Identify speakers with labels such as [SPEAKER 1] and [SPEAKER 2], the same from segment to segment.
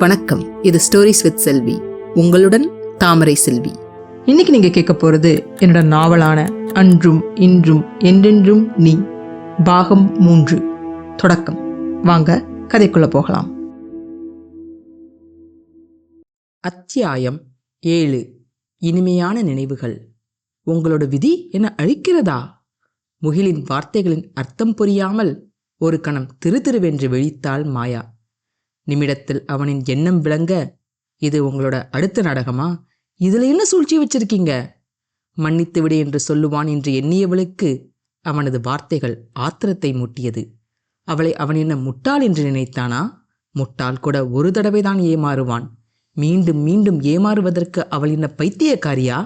[SPEAKER 1] வணக்கம். இது stories with செல்வி. உங்களுடன் தாமரை செல்வி.
[SPEAKER 2] இன்னைக்கு நீங்க கேட்க போறது என்னோட நாவலான அன்றும் இன்றும் என்றென்றும் நீ, பாகம் 3 தொடக்கம். வாங்க கதைக்குள்ள போகலாம்.
[SPEAKER 3] அத்தியாயம் 7. இனிமையான நினைவுகள். உங்களோட விதி என்ன அழிக்கிறதா? முகிலின் வார்த்தைகளின் அர்த்தம் புரியாமல் ஒரு கணம் திருதிருவென்று விழித்தாள் மாயா. நிமிடத்தில் அவனின் எண்ணம் விளங்க, இது உங்களோட அடுத்த நாடகமா? இதுல என்ன சூழ்ச்சி வச்சிருக்கீங்க? மன்னித்து விடு என்று சொல்லுவான் என்று எண்ணியவளுக்கு அவனது வார்த்தைகள் ஆத்திரத்தை மூட்டியது. அவளை அவன் என்ன முட்டாள் என்று நினைத்தானா? முட்டாள் கூட ஒரு தடவைதான் ஏமாறுவான். மீண்டும் மீண்டும் ஏமாறுவதற்கு அவள் என்ன பைத்தியக்காரியா?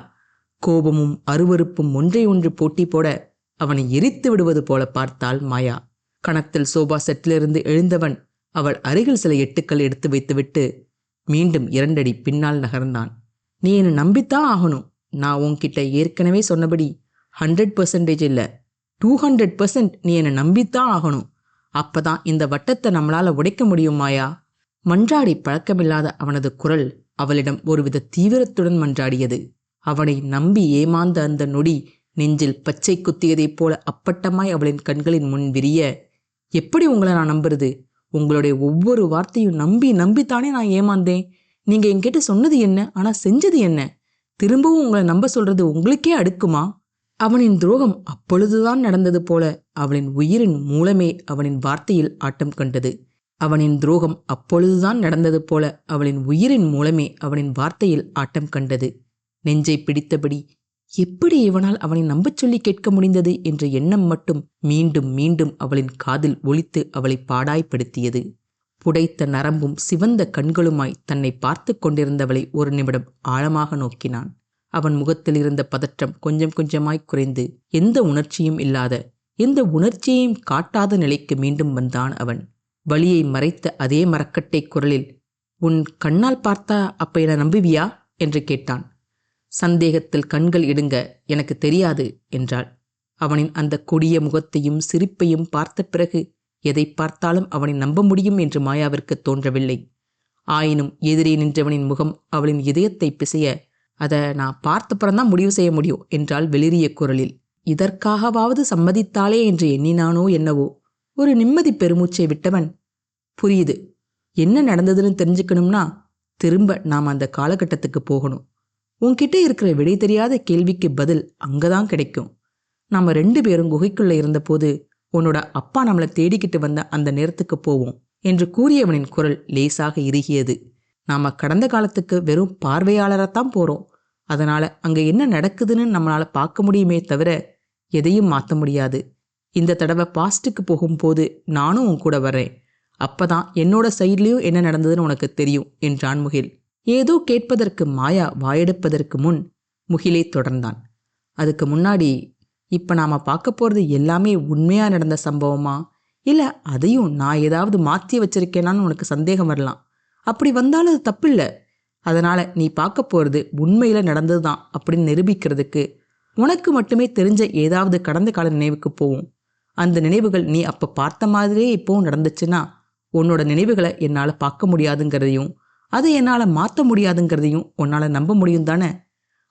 [SPEAKER 3] கோபமும் அருவருப்பும் ஒன்றை ஒன்று போட்டி போட அவனை எரித்து விடுவது போல பார்த்தாள் மாயா. கணத்தில் சோபா செட்டிலிருந்து எழுந்தவன் அவள் அருகில் சில எட்டுக்கள் எடுத்து வைத்துவிட்டு மீண்டும் 2 அடி பின்னால் நகர்ந்தான். நீ என்னை நம்பித்தான் ஆகணும். நான் உன்கிட்ட ஏற்கனவே சொன்னபடி 100% இல்லை, 200% நீ என்னை நம்பித்தான் ஆகணும். அப்பதான் இந்த வட்டத்தை நம்மளால உடைக்க முடியும் மாயா. மன்றாடி பழக்கமில்லாத அவனது குரல் அவளிடம் ஒருவித தீவிரத்துடன் மன்றாடியது. அவனை நம்பி ஏமாந்த அந்த நொடி நெஞ்சில் பச்சை குத்தியதைப் போல அப்பட்டமாய் அவளின் கண்களின் முன் விரிய, எப்படி உங்களை நான் நம்புறது? உங்களுடைய ஒவ்வொரு வார்த்தையும் நம்பி நம்பித்தானே நான் ஏமாந்தேன். நீங்க என்கிட்ட சொன்னது என்ன, ஆனா செஞ்சது என்ன? திரும்பவும் உங்களை நம்ப சொல்றது உங்களுக்கே அடுக்குமா? அவனின் துரோகம் அப்பொழுதுதான் நடந்தது போல அவளின் உயிரின் மூலமே அவனின் வார்த்தையில் ஆட்டம் கண்டது. அவனின் துரோகம் அப்பொழுதுதான் நடந்தது போல அவளின் உயிரின் மூலமே அவனின் வார்த்தையில் ஆட்டம் கண்டது. நெஞ்சை பிடித்தபடி எப்படி இவனால் அவனை நம்பச் சொல்லி கேட்க முடிந்தது என்ற எண்ணம் மட்டும் மீண்டும் மீண்டும் அவளின் காதில் ஒலித்து அவளை பாடாய்ப்படுத்தியது. புடைத்த நரம்பும் சிவந்த கண்களுமாய் தன்னை பார்த்து கொண்டிருந்தவளை ஒரு நிமிடம் ஆழமாக நோக்கினான். அவன் முகத்தில் இருந்த பதற்றம் கொஞ்சம் கொஞ்சமாய் குறைந்து எந்த உணர்ச்சியும் இல்லாத, எந்த உணர்ச்சியையும் காட்டாத நிலைக்கு மீண்டும் வந்தான் அவன். வலியை மறைத்த அதே மரக்கட்டை குரலில், உன் கண்ணால் பார்த்தா அப்ப என நம்புவியா என்று கேட்டான். சந்தேகத்தில் கண்கள் இடுங்க, எனக்கு தெரியாது என்றாள். அவனின் அந்த கொடிய முகத்தையும் சிரிப்பையும் பார்த்த பிறகு எதை பார்த்தாலும் அவனை நம்ப முடியும் என்று மாயாவிற்கு தோன்றவில்லை. ஆயினும் எதிரே நின்றவனின் முகம் அவளின் இதயத்தை பிசைய, அதை நான் பார்த்தப்புறம்தான் முடிவு செய்ய முடியும் என்றாள் வெளிரிய குரலில். இதற்காகவாவது சம்மதித்தாளே என்று எண்ணினானோ என்னவோ. ஒரு நிம்மதி பெருமூச்சை விட்டவன், புரியுது, என்ன நடந்ததுன்னு தெரிஞ்சுக்கணும்னா திரும்ப நாம் அந்த காலகட்டத்துக்கு போகணும். உன்கிட்ட இருக்கிற விடை தெரியாத கேள்விக்கு பதில் அங்கதான் கிடைக்கும். நாம 2 பேரும் குகைக்குள்ள இருந்தபோது உன்னோட அப்பா நம்மளை தேடிக்கிட்டு வந்த அந்த நேரத்துக்கு போவோம் என்று கூறியவனின் குரல் லேசாக இறுகியது. நாம கடந்த காலத்துக்கு வெறும் பார்வையாளரைத்தான் போறோம். அதனால அங்க என்ன நடக்குதுன்னு நம்மளால பார்க்க முடியுமே தவிர எதையும் மாற்ற முடியாது. இந்த தடவை பாஸ்டுக்கு போகும்போது நானும் உன் கூட வர்றேன். அப்பதான் என்னோட சைட்லயும் என்ன நடந்ததுன்னு உனக்கு தெரியும் என்றான் முகில். ஏதோ கேட்பதற்கு மாயா வாயெடுப்பதற்கு முன் முகிலே தொடர்ந்தான். அதுக்கு முன்னாடி, இப்ப நாம பார்க்க போறது எல்லாமே உண்மையா நடந்த சம்பவமா, இல்ல அதையும் நான் ஏதாவது மாற்றி வச்சிருக்கேனான்னு உனக்கு சந்தேகம் வரலாம். அப்படி வந்தாலும் அது தப்பில்லை. அதனால நீ பார்க்க போறது உண்மையில நடந்ததுதான் அப்படின்னு நிரூபிக்கிறதுக்கு உனக்கு மட்டுமே தெரிஞ்ச ஏதாவது கடந்த கால நினைவுக்கு போவோம். அந்த நினைவுகள் நீ அப்ப பார்த்த மாதிரியே இப்போவும் நடந்துச்சுன்னா உன்னோட நினைவுகளை என்னால பார்க்க முடியாதுங்கிறதையும் அதை என்னால் மாற்ற முடியாதுங்கிறதையும் உன்னால் நம்ப முடியும் தானே?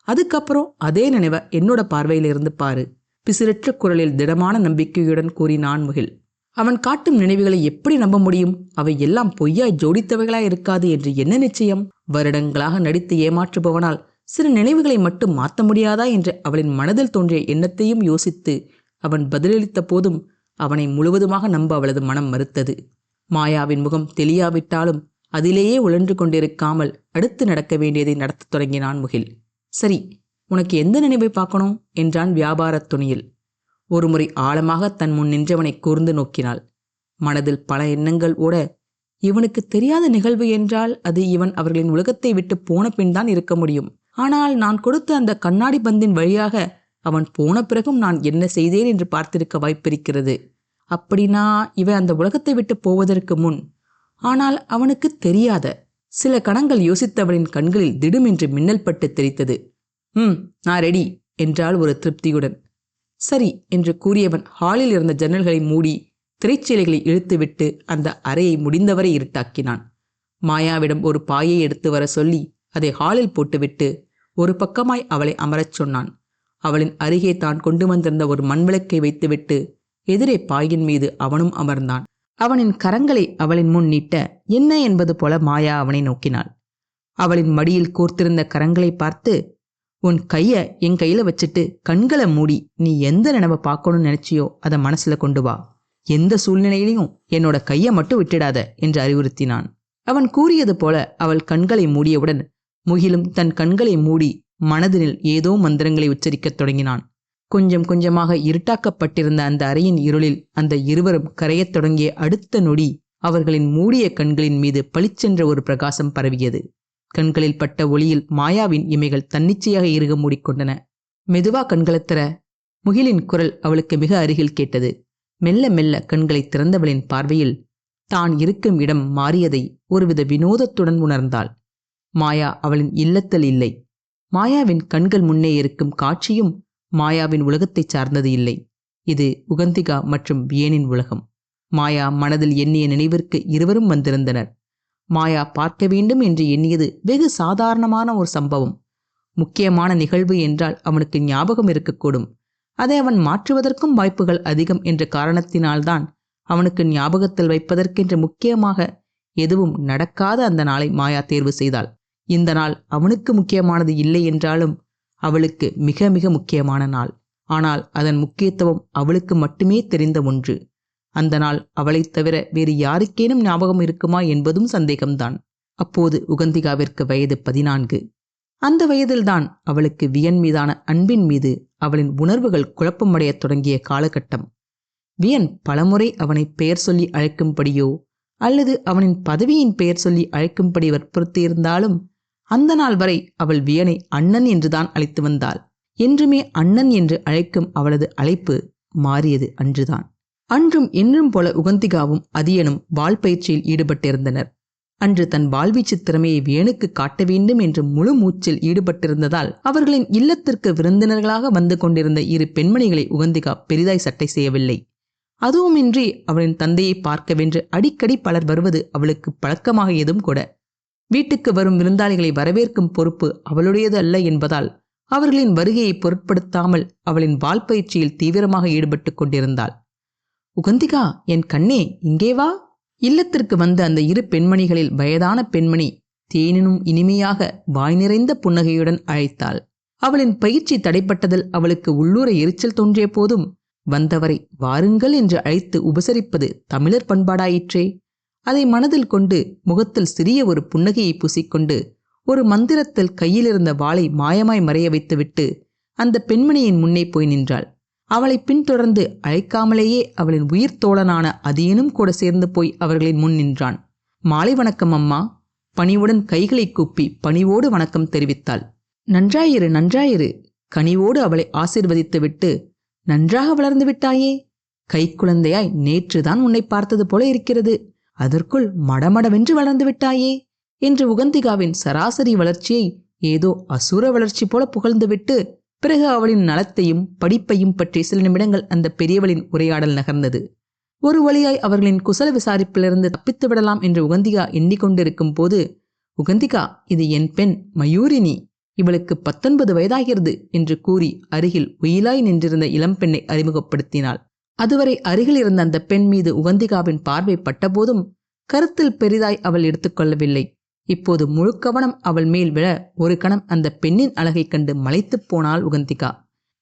[SPEAKER 3] அதுக்கப்புறம் அதே நினைவை என்னோட பார்வையில் இருந்து பாரு, பிசிறற்ற குரலில் திடமான நம்பிக்கையுடன் கூறினான் முகில். அவன் காட்டும் நினைவுகளை எப்படி நம்ப முடியும்? அவை எல்லாம் பொய்யாய் ஜோடித்தவைகளாய் இருக்காது என்று என்ன நிச்சயம்? வருடங்களாக நடித்து ஏமாற்றுபவனால் சில நினைவுகளை மட்டும் மாற்ற முடியாதா என்று அவளின் மனதில் தோன்றிய எண்ணத்தையும் யோசித்து அவன் பதிலளித்த போதும் அவனை முழுவதுமாக நம்ப அவளது மனம் மறுத்தது. மாயாவின் முகம் தெளியாவிட்டாலும் அதிலேயே உழன்று கொண்டிருக்காமல் அடுத்து நடக்க வேண்டியதை நடத்த தொடங்கினான் முகில். சரி, உனக்கு எந்த நினைவை பார்க்கணும் என்றான் வியாபாரத் துணியில். ஒருமுறை ஆழமாக தன் முன் நின்றவனை கூர்ந்து நோக்கினாள். மனதில் பல எண்ணங்கள் ஓட, இவனுக்கு தெரியாத நிகழ்வு என்றால் அது இவன் அவர்களின் உலகத்தை விட்டு போன பின் தான் இருக்க முடியும். ஆனால் நான் கொடுத்த அந்த கண்ணாடி பந்தின் வழியாக அவன் போன பிறகும் நான் என்ன செய்தேன் என்று பார்த்திருக்க வாய்ப்பிருக்கிறது. அப்படின்னா இவன் அந்த உலகத்தை விட்டு போவதற்கு முன், ஆனால் அவனுக்கு தெரியாத. சில கணங்கள் யோசித்தவனின் கண்களில் திடுமென்று மின்னல் பட்டு தெரித்தது. நான் ரெடி என்றாள் ஒரு திருப்தியுடன். சரி என்று கூறியவன் ஹாலில் இருந்த ஜன்னல்களை மூடி திரைச்சீலைகளை இழுத்துவிட்டு அந்த அறையை முடிந்தவரை இருட்டாக்கினான். மாயாவிடம் ஒரு பாயை எடுத்து வர சொல்லி அதை ஹாலில் போட்டுவிட்டு ஒரு பக்கமாய் அவளை அமரச் சொன்னான். அவளின் அருகே தான் கொண்டு வந்திருந்த ஒரு மண்விளக்கை வைத்துவிட்டு எதிரே பாயின் மீது அவனும் அமர்ந்தான். அவனின் கரங்களை அவளின் முன் நீட்ட என்ன என்பது போல மாயா அவனை நோக்கினாள். அவளின் மடியில் கோர்த்திருந்த கரங்களை பார்த்து, உன் கைய என் கையில வச்சுட்டு கண்களை மூடி நீ எந்த நினைவை பார்க்கணும்னு நினைச்சியோ அதை மனசுல கொண்டு வா. எந்த சூழ்நிலையிலையும் என்னோட கைய மட்டும் விட்டுடாத என்று அறிவுறுத்தினான். அவன் கூறியது போல அவள் கண்களை மூடியவுடன் முகிலும் தன் கண்களை மூடி மனதினில் ஏதோ மந்திரங்களை உச்சரிக்கத் தொடங்கினான். கொஞ்சம் கொஞ்சமாக இருட்டாக்கப்பட்டிருந்த அந்த அறையின் இருளில் அந்த இருவரும் கரையத் தொடங்கிய அடுத்த நொடி அவர்களின் மூடிய கண்களின் மீது பளிச்சென்ற ஒரு பிரகாசம் பரவியது. கண்களில் பட்ட ஒளியில் மாயாவின் இமைகள் தன்னிச்சையாக இறுக மூடிக்கொண்டன. மெதுவா கண்களைத் தர முகிலின் குரல் அவளுக்கு மிக அருகில் கேட்டது. மெல்ல மெல்ல கண்களை திறந்தவளின் பார்வையில் தான் இருக்கும் இடம் மாறியதை ஒருவித வினோதத்துடன் உணர்ந்தாள். மாயா அவளின் இல்லத்தில் இல்லை. மாயாவின் கண்கள் முன்னே இருக்கும் காட்சியும் மாயாவின் உலகத்தைச் சார்ந்தது இல்லை. இது உகந்திகா மற்றும் வியனின் உலகம். மாயா மனதில் எண்ணிய நினைவிற்கு இருவரும் வந்திருந்தனர். மாயா பார்க்க வேண்டும் என்று எண்ணியது வெகு சாதாரணமான ஒரு சம்பவம். முக்கியமான நிகழ்வு என்றால் அவனுக்கு ஞாபகம் இருக்கக்கூடும். அதை அவன் மாற்றுவதற்கும் வாய்ப்புகள் அதிகம் என்ற காரணத்தினால்தான் அவனுக்கு ஞாபகத்தில் வைப்பதற்கென்று முக்கியமாக எதுவும் நடக்காத அந்த நாளை மாயா தேர்வு செய்தாள். இந்த நாள் அவனுக்கு முக்கியமானது இல்லை என்றாலும் அவளுக்கு மிக மிக முக்கியமான நாள். ஆனால் அதன் முக்கியத்துவம் அவளுக்கு மட்டுமே தெரிந்த ஒன்று. அந்த நாள் அவளைத் தவிர வேறு யாருக்கேனும் ஞாபகம் இருக்குமா என்பதும் சந்தேகம்தான். அப்போது உகந்திகாவிற்கு வயது 14. அந்த வயதில்தான் அவளுக்கு வியன் மீதான அன்பின் மீது அவளின் உணர்வுகள் குழப்பமடையத் தொடங்கிய காலகட்டம். வியன் பலமுறை அவனை பெயர் சொல்லி அழைக்கும்படியோ அல்லது அவனின் பதவியின் பெயர் சொல்லி அழைக்கும்படி வற்புறுத்தியிருந்தாலும் அந்த நாள் வரை அவள் வியனை அண்ணன் என்றுதான் அழைத்து வந்தாள். என்றுமே அண்ணன் என்று அழைக்கும் அவளது அழைப்பு மாறியது அன்றுதான். அன்றும் இன்றும் போல உகந்திகாவும் அதியனும் வாள் பயிற்சியில் ஈடுபட்டிருந்தனர். அன்று தன் வாழ்வீச்சு திறமையை வியனுக்கு காட்ட வேண்டும் என்று முழு மூச்சில் ஈடுபட்டிருந்ததால் அவர்களின் இல்லத்திற்கு விருந்தினர்களாக வந்து கொண்டிருந்த இரு பெண்மணிகளை உகந்திகா பெரிதாய் சட்டை செய்யவில்லை. அதுவுமின்றி அவளின் தந்தையை பார்க்கவென்று அடிக்கடி பலர் வருவது அவளுக்கு பழக்கமாக ஏதும் கூட. வீட்டுக்கு வரும் விருந்தாளிகளை வரவேற்கும் பொறுப்பு அவளுடையது அல்ல என்பதால் அவர்களின் வருகையை பொருட்படுத்தாமல் அவளின் வாள் பயிற்சியில் தீவிரமாக ஈடுபட்டு கொண்டிருந்தாள். உகந்திகா, என் கண்ணே, இங்கே வா. இல்லத்திற்கு வந்த அந்த இரு பெண்மணிகளில் வயதான பெண்மணி தேனினும் இனிமையாக வாய் நிறைந்த புன்னகையுடன் அழைத்தாள். அவளின் பயிற்சி தடைப்பட்டதில் அவளுக்கு உள்ளூர எரிச்சல் தோன்றிய போதும் வந்தவரை வாருங்கள் என்று அழைத்து உபசரிப்பது தமிழர் பண்பாடாயிற்றே. அதை மனதில் கொண்டு முகத்தில் சிறிய ஒரு புன்னகையை பூசிக்கொண்டு ஒரு மந்திரத்தில் கையிலிருந்த வாளை மாயமாய் மறைய வைத்துவிட்டு அந்த பெண்மணியின் முன்னே போய் நின்றாள். அவளை பின்தொடர்ந்து அழைக்காமலேயே அவளின் உயிர் தோழனான அதியனும் கூட சேர்ந்து போய் அவர்களின் முன் நின்றான். மாலை வணக்கம் அம்மா. பணிவுடன் கைகளை கூப்பி பணிவோடு வணக்கம் தெரிவித்தாள். நன்றாயிரு நன்றாயிரு. கனிவோடு அவளை ஆசீர்வதித்துவிட்டு, நன்றாக வளர்ந்து விட்டாயே. கைக்குழந்தையாய் நேற்றுதான் உன்னை பார்த்தது போல இருக்கிறது. அதற்குள் மடமடவென்று வளர்ந்து விட்டாயே என்று உகந்திகாவின் சராசரி வளர்ச்சியை ஏதோ அசுர வளர்ச்சி போல புகழ்ந்துவிட்டு பிறகு அவளின் நலத்தையும் படிப்பையும் பற்றி சில நிமிடங்கள் அந்த பெரியவளின் உரையாடல் நகர்ந்தது. ஒரு வழியாய் அவர்களின் குசல விசாரிப்பிலிருந்து தப்பித்து விடலாம் என்று உகந்திகா எண்ணிக்கொண்டிருக்கும் போது, உகந்திகா, இது என் பெண் மயூரினி. இவளுக்கு 19 வயதாகிறது என்று கூறி அருகில் உயிலாய் நின்றிருந்த இளம்பெண்ணை அறிமுகப்படுத்தினாள். அதுவரை அருகில் இருந்த அந்த பெண் மீது உகந்திகாவின் பார்வை பட்டபோதும் கருத்தில் பெரிதாய் அவள் எடுத்துக்கொள்ளவில்லை. இப்போது முழு கவனம் அவள் மேல் விழ ஒரு கணம் அந்த பெண்ணின் அழகை கண்டு மலைத்துப் போனாள் உகந்திகா.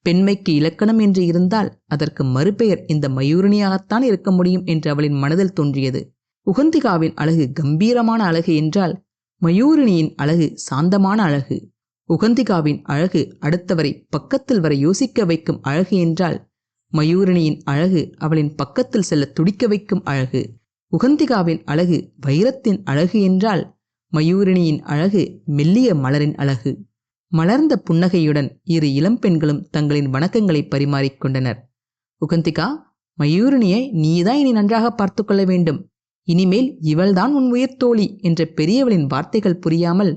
[SPEAKER 3] பெண்மைக்கு இலக்கணம் என்று இருந்தால் அதற்கு மறுபெயர் இந்த மயூரணியாகத்தான் இருக்க முடியும் என்று அவளின் மனதில் தோன்றியது. உகந்திகாவின் அழகு கம்பீரமான அழகு என்றால் மயூரிணியின் அழகு சாந்தமான அழகு. உகந்திகாவின் அழகு அடுத்தவரை பக்கத்தில் வர யோசிக்க வைக்கும் அழகு என்றால் மயூரிணியின் அழகு அவளின் பக்கத்தில் செல்ல துடிக்க வைக்கும் அழகு. உகந்திகாவின் அழகு வைரத்தின் அழகு என்றால் மயூரிணியின் அழகு மெல்லிய மலரின் அழகு. மலர்ந்த புன்னகையுடன் இரு இளம்பெண்களும் தங்களின் வணக்கங்களை பரிமாறிக்கொண்டனர். உகந்திகா, மயூரிணியை நீதான் இனி நன்றாக பார்த்து கொள்ள வேண்டும். இனிமேல் இவள்தான் உன் உயிர் தோழி என்ற பெரியவளின் வார்த்தைகள் புரியாமல்,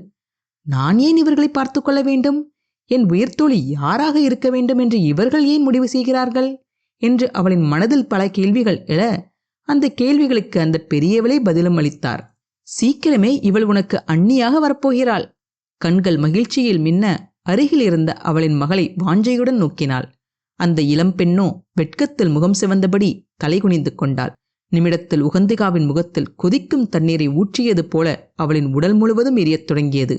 [SPEAKER 3] நான் ஏன் இவர்களை பார்த்து கொள்ள வேண்டும்? என் உயிர்த்தோழி யாராக இருக்க வேண்டும் என்று இவர்கள் ஏன் முடிவு செய்கிறார்கள் என்று அவளின் மனதில் பல கேள்விகள் எழ அந்த கேள்விகளுக்கு அந்த பெரியவளே பதிலும் அளித்தார். சீக்கிரமே இவள் உனக்கு அண்ணியாக வரப்போகிறாள். கண்கள் மகிழ்ச்சியில் மின்ன அருகில் இருந்த அவளின் மகளை வாஞ்சையுடன் நோக்கினாள். அந்த இளம்பெண்ணோ வெட்கத்தில் முகம் சிவந்தபடி தலைகுனிந்து கொண்டாள். நிமிடத்தில் உகந்திகாவின் முகத்தில் கொதிக்கும் தண்ணீரை ஊற்றியது போல அவளின் உடல் முழுவதும் எரியத் தொடங்கியது.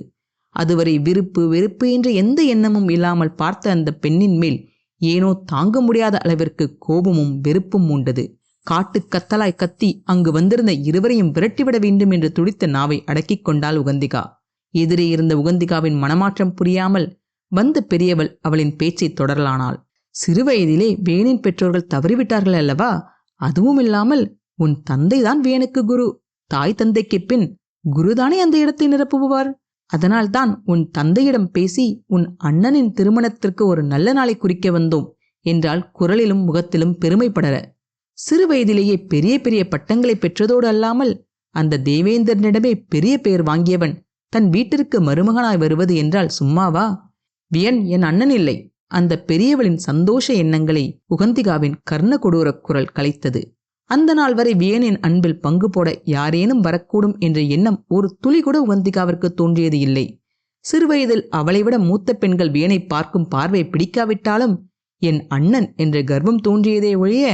[SPEAKER 3] அதுவரை விருப்பு வெறுப்பு என்ற எந்த எண்ணமும் இல்லாமல் பார்த்த அந்த பெண்ணின் மேல் ஏனோ தாங்க முடியாத அளவிற்கு கோபமும் வெறுப்பும் மூண்டது. காட்டுக்கத்தலாய் கத்தி அங்கு வந்திருந்த இருவரையும் விரட்டிவிட வேண்டும் என்று துடித்த நாவை அடக்கிக் கொண்டாள் உகந்திகா. எதிரே இருந்த உகந்திகாவின் மனமாற்றம் புரியாமல் வந்த பெரியவள் அவளின் பேச்சை தொடரலானாள். சிறுவயதிலே வேணின் பெற்றோர்கள் தவறிவிட்டார்கள் அல்லவா? அதுவும் இல்லாமல் உன் தந்தைதான் வேணுக்கு குரு. தாய் தந்தைக்கு பின் குருதானே அந்த இடத்தை நிரப்புவார். அதனால்தான் உன் தந்தையிடம் பேசி உன் அண்ணனின் திருமணத்திற்கு ஒரு நல்ல நாளை குறிக்க வந்தோம் என்றால் குரலிலும் முகத்திலும் பெருமைப்படற. சிறு வயதிலேயே பெரிய பெரிய பட்டங்களை பெற்றதோடு அல்லாமல் அந்த தேவேந்திரனிடமே பெரிய பெயர் வாங்கியவன் தன் வீட்டிற்கு மருமகனாய் வருவது என்றால் சும்மாவா? வியன் என் அண்ணன் இல்லை. அந்த பெரியவளின் சந்தோஷ எண்ணங்களை உகந்திகாவின் கர்ண கொடூர குரல் கலைத்தது. அந்த நாள் வரை வியனின் அன்பில் பங்கு போட யாரேனும் வரக்கூடும் என்ற எண்ணம் ஒரு துளி கூட உகந்திகாவிற்கு தோன்றியது இல்லை. சிறுவயதில் அவளை விட மூத்த பெண்கள் வியனை பார்க்கும் பார்வை பிடிக்காவிட்டாலும் என் அண்ணன் என்ற கர்வம் தோன்றியதே ஒழிய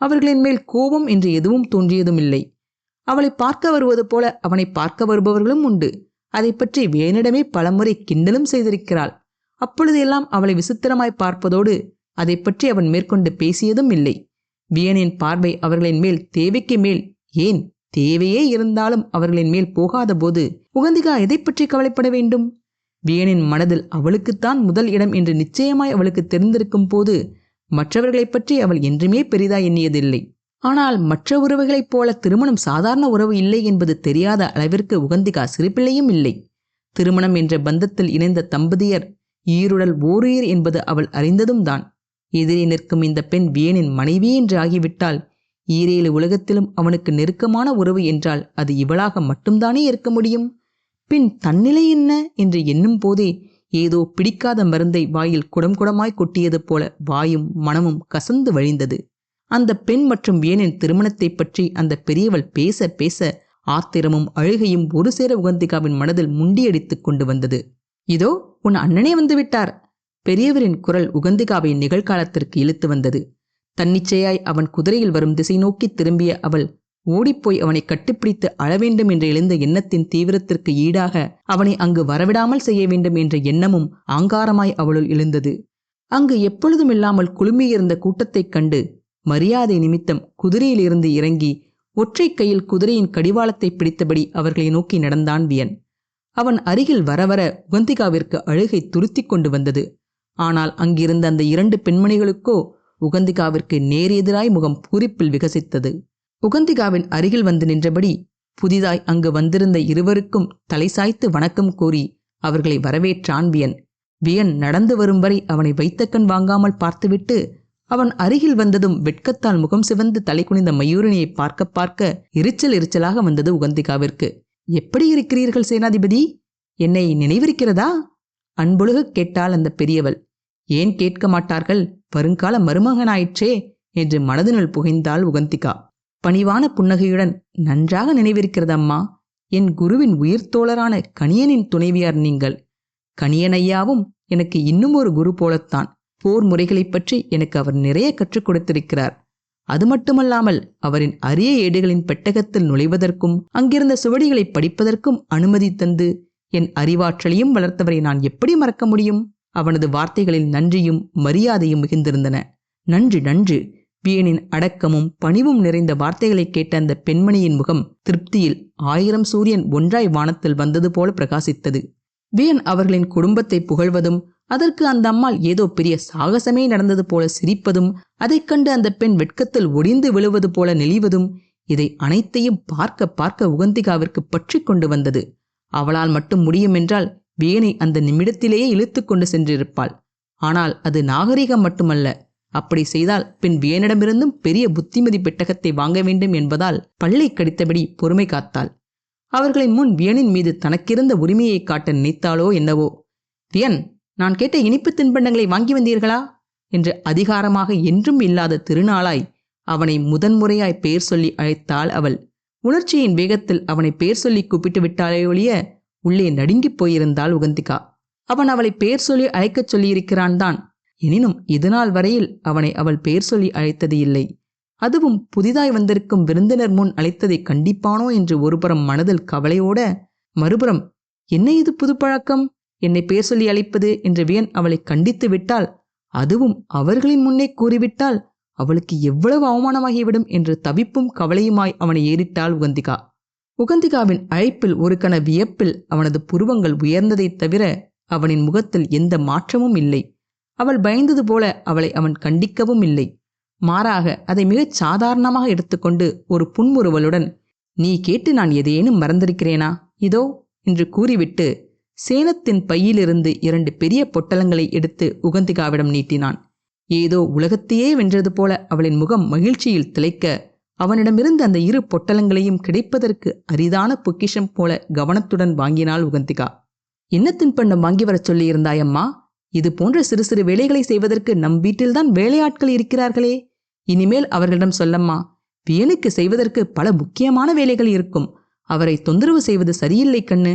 [SPEAKER 3] அவர்களின் மேல் கோபம் என்று எதுவும் தோன்றியதும் இல்லை. அவளை பார்க்க வருவது போல அவனை பார்க்க வருபவர்களும் உண்டு. அதை பற்றி வியனிடமே பலமுறை கிண்டலும் செய்திருக்கிறாள். அப்பொழுது எல்லாம் அவளை விசித்திரமாய் பார்ப்பதோடு அதை பற்றி அவன் மேற்கொண்டு பேசியதும் இல்லை. வியனின் பார்வை அவர்களின் மேல் தேவைக்கு மேல், ஏன் தேவையே இருந்தாலும் அவர்களின் மேல் போகாத போது உகந்திகா எதை பற்றி கவலைப்பட வேண்டும்? வியனின் மனதில் அவளுக்குத்தான் முதல் இடம் என்று நிச்சயமாய் அவளுக்கு தெரிந்திருக்கும் போது மற்றவர்களைப் பற்றி அவள் என்றுமே பெரிதாய் எண்ணியதில்லை. ஆனால் மற்ற உறவுகளைப் போல திருமணம் சாதாரண உறவு இல்லை என்பது தெரியாத அளவிற்கு உகந்திகா சிறுபிள்ளையும் இல்லை. திருமணம் என்ற பந்தத்தில் இணைந்த தம்பதியர் ஈருடல் ஓருயிர் என்பது அவள் அறிந்ததும் தான். எதிரே நிற்கும் இந்த பெண் வியனின் மனைவி என்று ஆகிவிட்டால் ஈரேழு உலகத்திலும் அவனுக்கு நெருக்கமான உறவு என்றால் அது இவளாக மட்டும்தானே இருக்க முடியும். பின் தன்னிலை என்ன என்று எண்ணும் போதே ஏதோ பிடிக்காத மருந்தை வாயில் குடம் குடமாய் கொட்டியது போல வாயும் மனமும் கசந்து வழிந்தது. அந்த பெண் மற்றும் வியனின் திருமணத்தை பற்றி அந்த பெரியவள் பேச பேச ஆத்திரமும் அழுகையும் ஒரு சேர உகந்திகாவின் மனதில் முண்டியடித்துக் கொண்டு வந்தது. இதோ உன் அண்ணனே வந்துவிட்டார். பெரியவரின் குரல் உகந்திகாவை நிகழ்காலத்திற்கு இழுத்து வந்தது. தன்னிச்சையாய் அவன் குதிரையில் வரும் திசை நோக்கி திரும்பிய அவள் ஓடிப்போய் அவனை கட்டிப்பிடித்து அழவேண்டும் என்ற எழுந்த எண்ணத்தின் தீவிரத்திற்கு ஈடாக அவனை அங்கு வரவிடாமல் செய்ய வேண்டும் என்ற எண்ணமும் ஆங்காரமாய் அவளுள் எழுந்தது. அங்கு எப்பொழுதும் இல்லாமல் குழுமியிருந்த கூட்டத்தைக் கண்டு மரியாதை நிமித்தம் குதிரையிலிருந்து இறங்கி ஒற்றை கையில் குதிரையின் கடிவாளத்தை பிடித்தபடி அவர்களை நோக்கி நடந்தான் வியன். அவன் அருகில் வரவர உகந்திகாவிற்கு அழுகை துருத்தி கொண்டு வந்தது. ஆனால் அங்கிருந்த அந்த இரண்டு பெண்மணிகளுக்கோ உகந்திகாவிற்கு நேர் எதிராய் முகம் பூரிப்பில் விகசித்தது. உகந்திகாவின் அருகில் வந்து நின்றபடி புதிதாய் அங்கு வந்திருந்த இருவருக்கும் தலை சாய்த்து வணக்கம் கூறி அவர்களை வரவேற்றான் வியன். வியன் நடந்து வரும் வரை அவனை வைத்த கண் வாங்காமல் பார்த்துவிட்டு அவன் அருகில் வந்ததும் வெட்கத்தால் முகம் சிவந்து தலை குனிந்த மயூரனியை பார்க்க பார்க்க எரிச்சலாக வந்தது உகந்திகாவிற்கு. எப்படி இருக்கிறீர்கள் சேனாதிபதி? என்னை நினைவிருக்கிறதா? அன்பொழுக கேட்டாள் அந்த பெரியவள். ஏன் கேட்க மாட்டார்கள், வருங்கால மருமகனாயிற்றே என்று மனதினுள் புகைந்தாள் உகந்திகா. பணிவான புன்னகையுடன், நன்றாக நினைவிருக்கிறதம்மா. என் குருவின் உயிர் தோழரான கணியனின் துணைவியார் நீங்கள். கணியனையாவும் எனக்கு இன்னும் ஒரு குரு போலத்தான். போர் முறைகளைப் பற்றி எனக்கு அவர் நிறைய கற்றுக் கொடுத்திருக்கிறார். அது மட்டுமல்லாமல் அவரின் அரிய ஏடுகளின் பெட்டகத்தில் நுழைவதற்கும் அங்கிருந்த சுவடிகளை படிப்பதற்கும் அனுமதி தந்து என் அறிவாற்றலையும் வளர்த்தவரை நான் எப்படி மறக்க முடியும்? அவனது வார்த்தைகளில் நன்றியும் மரியாதையும் மிகுந்திருந்தன. நன்று நன்று. வியனின் அடக்கமும் பணிவும் நிறைந்த வார்த்தைகளை கேட்ட அந்த பெண்மணியின் முகம் திருப்தியில் 1000 சூரியன் ஒன்றாய் வானத்தில் வந்தது போல பிரகாசித்தது. வியன் அவர்களின் குடும்பத்தை புகழ்வதும் அதற்கு அந்த அம்மாள் ஏதோ பெரிய சாகசமே நடந்தது போல சிரிப்பதும் அதைக் கண்டு அந்த பெண் வெட்கத்தில் ஒடிந்து விழுவது போல நெளிவதும் இதை அனைத்தையும் பார்க்க பார்க்க உகந்திகாவிற்கு பற்றி கொண்டு வந்தது. அவளால் மட்டும் முடியுமென்றால் வியனை அந்த நிமிடத்திலேயே இழுத்து கொண்டு சென்றிருப்பாள். ஆனால் அது நாகரிகம் மட்டுமல்ல. அப்படி செய்தால் பின் வியனிடமிருந்தும் பெரிய புத்திமதி பெட்டகத்தை வாங்க வேண்டும் என்பதால் பல்லை கடித்தபடி பொறுமை காத்தாள். அவர்களின் முன் வியனின் மீது தனக்கிருந்த உரிமையை காட்ட நினைத்தாளோ என்னவோ. வியன், நான் கேட்ட இனிப்பு தின்பண்டங்களை வாங்கி வந்தீர்களா என்று அதிகாரமாக என்றும் இல்லாத திருநாளாய் அவனை முதன்முறையாய் பெயர் சொல்லி அழைத்தாள் அவள். உணர்ச்சியின் வேகத்தில் அவனை பேர் சொல்லி கூப்பிட்டு விட்டாலே ஒழிய உள்ளே நடுங்கிப் போயிருந்தாள் உகந்திகா. அவன் அவளை பேர் சொல்லி அழைக்கச் சொல்லியிருக்கிறான் தான். எனினும் இதுநாள் வரையில் அவனை அவள் பேர் சொல்லி அழைத்தது இல்லை. அதுவும் புதிதாய் வந்திருக்கும் விருந்தினர் முன் அழைத்ததை கண்டிப்பானோ என்று ஒருபுறம் மனதில் கவலையோட, மறுபுறம் என்ன இது புது பழக்கம், என்னை பேர் சொல்லி அழைப்பது என்று வியன் அவளை கண்டித்து விட்டால், அதுவும் அவர்களின் முன்னே கூறிவிட்டால் அவளுக்கு எவ்வளவு அவமானமாகிவிடும் என்று தவிப்பும் கவலையுமாய் அவனை ஏறிட்டாள் உகந்திகா. உகந்திகாவின் அழைப்பில் ஒரு கண வியப்பில் அவனது புருவங்கள் உயர்ந்ததைத் தவிர அவனின் முகத்தில் எந்த மாற்றமும் இல்லை. அவள் பயந்தது போல அவளை அவன் கண்டிக்கவும் இல்லை. மாறாக அதை மிகச் சாதாரணமாக எடுத்துக்கொண்டு ஒரு புன்முறுவலுடன், நீ கேட்டு நான் எதையேனும் மறந்திருக்கிறேனா, இதோ என்று கூறிவிட்டு சேனத்தின் பையிலிருந்து 2 பெரிய பொட்டலங்களை எடுத்து உகந்திகாவிடம் நீட்டினான். ஏதோ உலகத்தையே வென்றது போல அவளின் முகம் மகிழ்ச்சியில் திளைக்க, அவனிடமிருந்து அந்த 2 பொட்டலங்களையும் கிடைப்பதற்கு அரிதான பொக்கிஷம் போல கவனத்துடன் வாங்கினாள் உகந்திகா. என்ன தின்பண்டம் வாங்கி வரச் சொல்லியிருந்தாயம்மா? இது போன்ற சிறு சிறு வேலைகளை செய்வதற்கு நம் வீட்டில்தான் வேலையாட்கள் இருக்கிறார்களே. இனிமேல் அவர்களிடம் சொல்லம்மா. வியனுக்கு செய்வதற்கு பல முக்கியமான வேலைகள் இருக்கும். அவரை தொந்தரவு செய்வது சரியில்லை கண்ணு.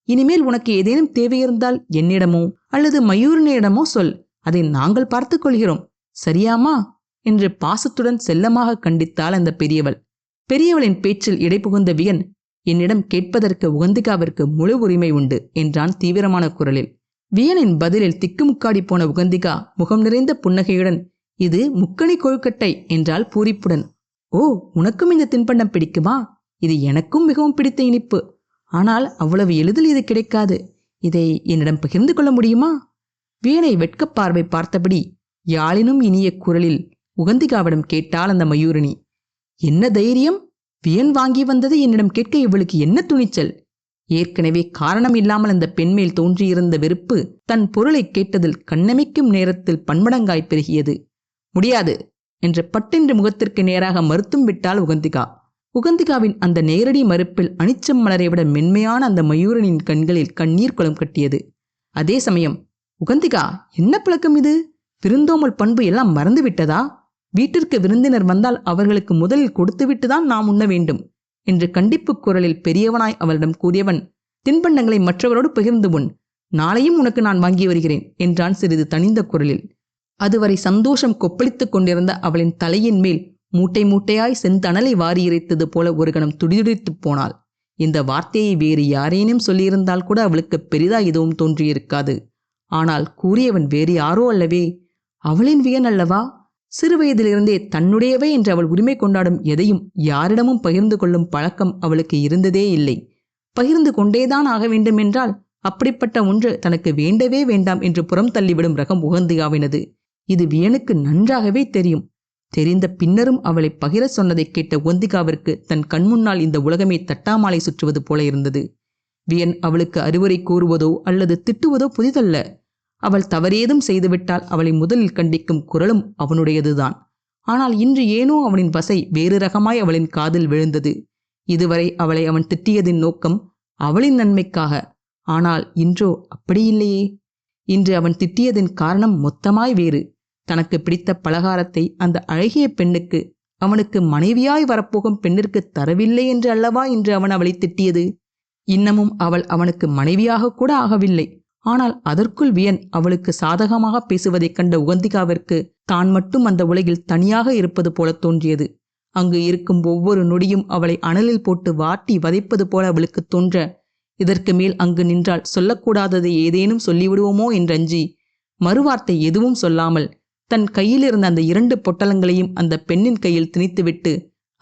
[SPEAKER 3] இனிமேல் உனக்கு ஏதேனும் தேவையிருந்தால் என்னிடமோ அல்லது மயூரனிடமோ சொல். அதை நாங்கள் பார்த்துக் கொள்கிறோம். சரியாமா என்று பாசத்துடன் செல்லமாக கண்டித்தாள் அந்த பெரியவள். பெரியவளின் பேச்சில் இடைபுகுந்த வியன், என்னிடம் கேட்பதற்கு உகந்திகாவிற்கு முழு உரிமை உண்டு என்றான் தீவிரமான குரலில். வியனின் பதிலில் திக்குமுக்காடி போன உகந்திகா முகம் நிறைந்த புன்னகையுடன், இது முக்கணி கொழுக்கட்டை என்றாள் பூரிப்புடன். ஓ, உனக்கும் இந்த தின்பண்டம் பிடிக்குமா? இது எனக்கும் மிகவும் பிடித்த இனிப்பு. ஆனால் அவ்வளவு எளிதில் இது கிடைக்காது. இதை என்னிடம் பகிர்ந்து கொள்ள முடியுமா? வியனை வெட்கப்பார்வை பார்த்தபடி யாழினும் இனிய குரலில் உகந்திகாவிடம் கேட்டாள் அந்த மயூரணி. என்ன தைரியம்? வியன் வாங்கி வந்ததை என்னிடம் கேட்க இவளுக்கு என்ன துணிச்சல்? ஏற்கனவே காரணம் இல்லாமல் அந்த பெண்மேல் தோன்றியிருந்த வெறுப்பு தன் பொருளை கேட்டதில் கண்ணமைக்கும் நேரத்தில் பன்மடங்காய் பெருகியது. முடியாது என்ற பட்டென்று முகத்திற்கு நேராக மறுத்தும் விட்டாள் உகந்திகா. உகந்திகாவின் அந்த நேரடி மறுப்பில் அனிச்சம் மலரை விட மென்மையான அந்த மயூரனின் கண்களில் கண்ணீர் குளம் கட்டியது. அதே சமயம், உகந்திகா, என்ன பழக்கம் இது? விருந்தோமல் பண்பு எல்லாம் மறந்து விட்டதா? வீட்டிற்கு விருந்தினர் வந்தால் அவர்களுக்கு முதலில் கொடுத்துவிட்டுதான் நாம் உண்ண வேண்டும் என்று கண்டிப்பு குரலில் பெரியவனாய் அவளிடம் கூறியவன், தின்பண்டங்களை மற்றவரோடு பகிர்ந்து உண். நாளையும் உனக்கு நான் வாங்கி வருகிறேன் என்றான் சிறிது தனிந்த குரலில். அதுவரை சந்தோஷம் கொப்பளித்துக் கொண்டிருந்த அவளின் தலையின் மேல் மூட்டை மூட்டையாய் செந்தணலை வாரி இறைத்தது போல ஒரு கணம் துடிதுடித்துப் போனாள். இந்த வார்த்தையை வேறு யாரேனும் சொல்லியிருந்தால் கூட அவளுக்கு பெரிதா எதுவும் தோன்றியிருக்காது. ஆனால் கூறியவன் வேறு யாரோ அல்லவே, அவளின் வியன் அல்லவா? சிறுவயதிலிருந்தே தன்னுடையவை என்று அவள் உரிமை கொண்டாடும் எதையும் யாரிடமும் பகிர்ந்து கொள்ளும் பழக்கம் அவளுக்கு இருந்ததே இல்லை. பகிர்ந்து கொண்டேதான் ஆக வேண்டுமென்றால் அப்படிப்பட்ட ஒன்று தனக்கு வேண்டவே வேண்டாம் என்று புறம் தள்ளிவிடும் ரகம் உகந்திகாவினது. இது வியனுக்கு நன்றாகவே தெரியும். தெரிந்த பின்னரும் அவளை பகிர சொன்னதை கேட்ட உகந்திகாவிற்கு தன் கண்முன்னால் இந்த உலகமே தட்டாமாலை சுற்றுவது போல இருந்தது. வியன் அவளுக்கு அறிவுரை கூறுவதோ அல்லது திட்டுவதோ புதிதல்ல. அவள் தவறேதும் செய்துவிட்டால் அவளை முதலில் கண்டிக்கும் குரலும் அவனுடையதுதான். ஆனால் இன்று ஏனோ அவனின் வசை வேறு ரகமாய் அவளின் காதில் விழுந்தது. இதுவரை அவளை அவன் திட்டியதின் நோக்கம் அவளின் நன்மைக்காக. ஆனால் இன்றோ அப்படியில்லையே. இன்று அவன் திட்டியதின் காரணம் மொத்தமாய் வேறு. தனக்கு பிடித்த பலகாரத்தை அந்த அழகிய பெண்ணுக்கு, அவனுக்கு மனைவியாய் வரப்போகும் பெண்ணிற்கு தரவில்லை என்று அல்லவா இன்று அவன் அவளை திட்டியது. இன்னமும் அவள் அவனுக்கு மனைவியாக கூட ஆகவில்லை. ஆனால் அதற்குள் வியன் அவளுக்கு சாதகமாக பேசுவதைக் கண்ட உகந்திகாவிற்கு தான் மட்டும் அந்த உலகில் தனியாக இருப்பது போல தோன்றியது. அங்கு இருக்கும் ஒவ்வொரு நொடியும் அவளை அனலில் போட்டு வாட்டி வதைப்பது போல அவளுக்கு தோன்ற, இதற்கு மேல் அங்கு நின்றால் சொல்லக்கூடாததை ஏதேனும் சொல்லிவிடுவோமோ என்றஞ்சி மறுவார்த்தை எதுவும் சொல்லாமல் தன் கையில் இருந்த அந்த 2 பொட்டலங்களையும் அந்த பெண்ணின் கையில் திணித்துவிட்டு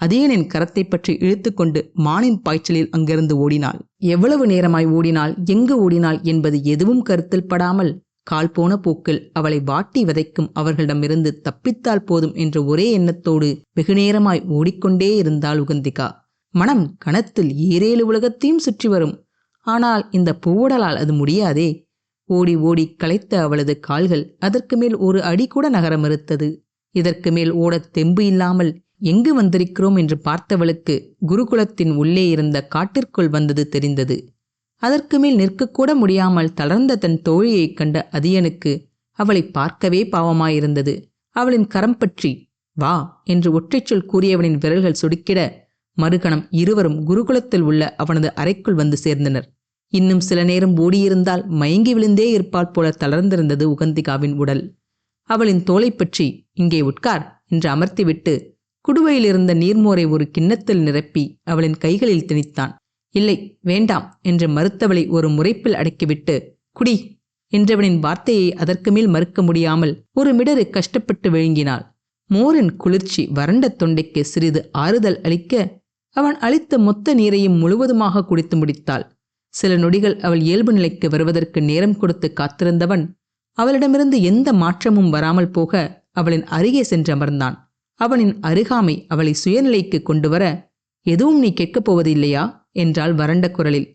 [SPEAKER 3] அதேனின் கரத்தை பற்றி இழுத்து கொண்டு மானின் பாய்ச்சலில் அங்கிருந்து ஓடினாள். எவ்வளவு நேரமாய் ஓடினாள், எங்கு ஓடினாள் என்பது எதுவும் கருத்தில் படாமல் கால் போன போக்கில் அவளை வாட்டி வதைக்கும் அவர்களிடமிருந்து தப்பித்தால் போதும் என்ற ஒரே எண்ணத்தோடு வெகுநேரமாய் ஓடிக்கொண்டே இருந்தாள் உகந்திகா. மனம் கணத்தில் 7 உலகத்தையும் சுற்றி வரும். ஆனால் இந்த பூவுடலால் அது முடியாதே. ஓடி ஓடி களைத்த அவளது கால்கள் அதற்கு மேல் ஒரு அடி கூட நகர மறுத்தது. இதற்கு மேல் ஓடத் தெம்பு இல்லாமல் எங்கு வந்திருக்கிறோம் என்று பார்த்தவளுக்கு குருகுலத்தின் உள்ளே இருந்த காட்டிற்குள் வந்தது தெரிந்தது. அதற்கு மேல் நிற்கக்கூட முடியாமல் தளர்ந்த தன் தோழியைக் கண்ட அதியனுக்கு அவளை பார்க்கவே பாவமாயிருந்தது. அவளின் கரம் பற்றி வா என்று ஒற்றைச்சொல் கூறியவனின் விரல்கள் சுடுக்கிட மறுகணம் இருவரும் குருகுலத்தில் உள்ள அவனது அறைக்குள் வந்து சேர்ந்தனர். இன்னும் சில நேரம் ஓடியிருந்தால் மயங்கி விழுந்தே இருப்பாள் போல தளர்ந்திருந்தது உகந்திகாவின் உடல். அவளின் தோளை பற்றி இங்கே உட்கார் என்று அமர்த்திவிட்டு குடுவையில் இருந்த நீர்மோரை ஒரு கிண்ணத்தில் நிரப்பி அவளின் கைகளில் திணித்தான். இல்லை, வேண்டாம் என்று மறுத்தவளை ஒரு முறைப்பில் அடக்கிவிட்டு குடி என்றவனின் வார்த்தையை அதற்கு மேல் மறுக்க முடியாமல் ஒரு மிடறு கஷ்டப்பட்டு விழுங்கினாள். மோரின் குளிர்ச்சி வறண்ட தொண்டைக்கு சிறிது ஆறுதல் அளிக்க அவன் அளித்த மொத்த நீரையும் முழுவதுமாக குடித்து முடித்தாள். சில நொடிகள் அவள் இயல்பு நிலைக்கு வருவதற்கு நேரம் கொடுத்து காத்திருந்தவன் அவளிடமிருந்து எந்த மாற்றமும் வராமல் போக அவளின் அருகே சென்றமர்ந்தான். அவனின் அருகாமை அவளை சுயநிலைக்கு கொண்டு வர, எதுவும் நீ கேட்கப் போவதில்லையா என்றாள் வறண்ட குரலில்.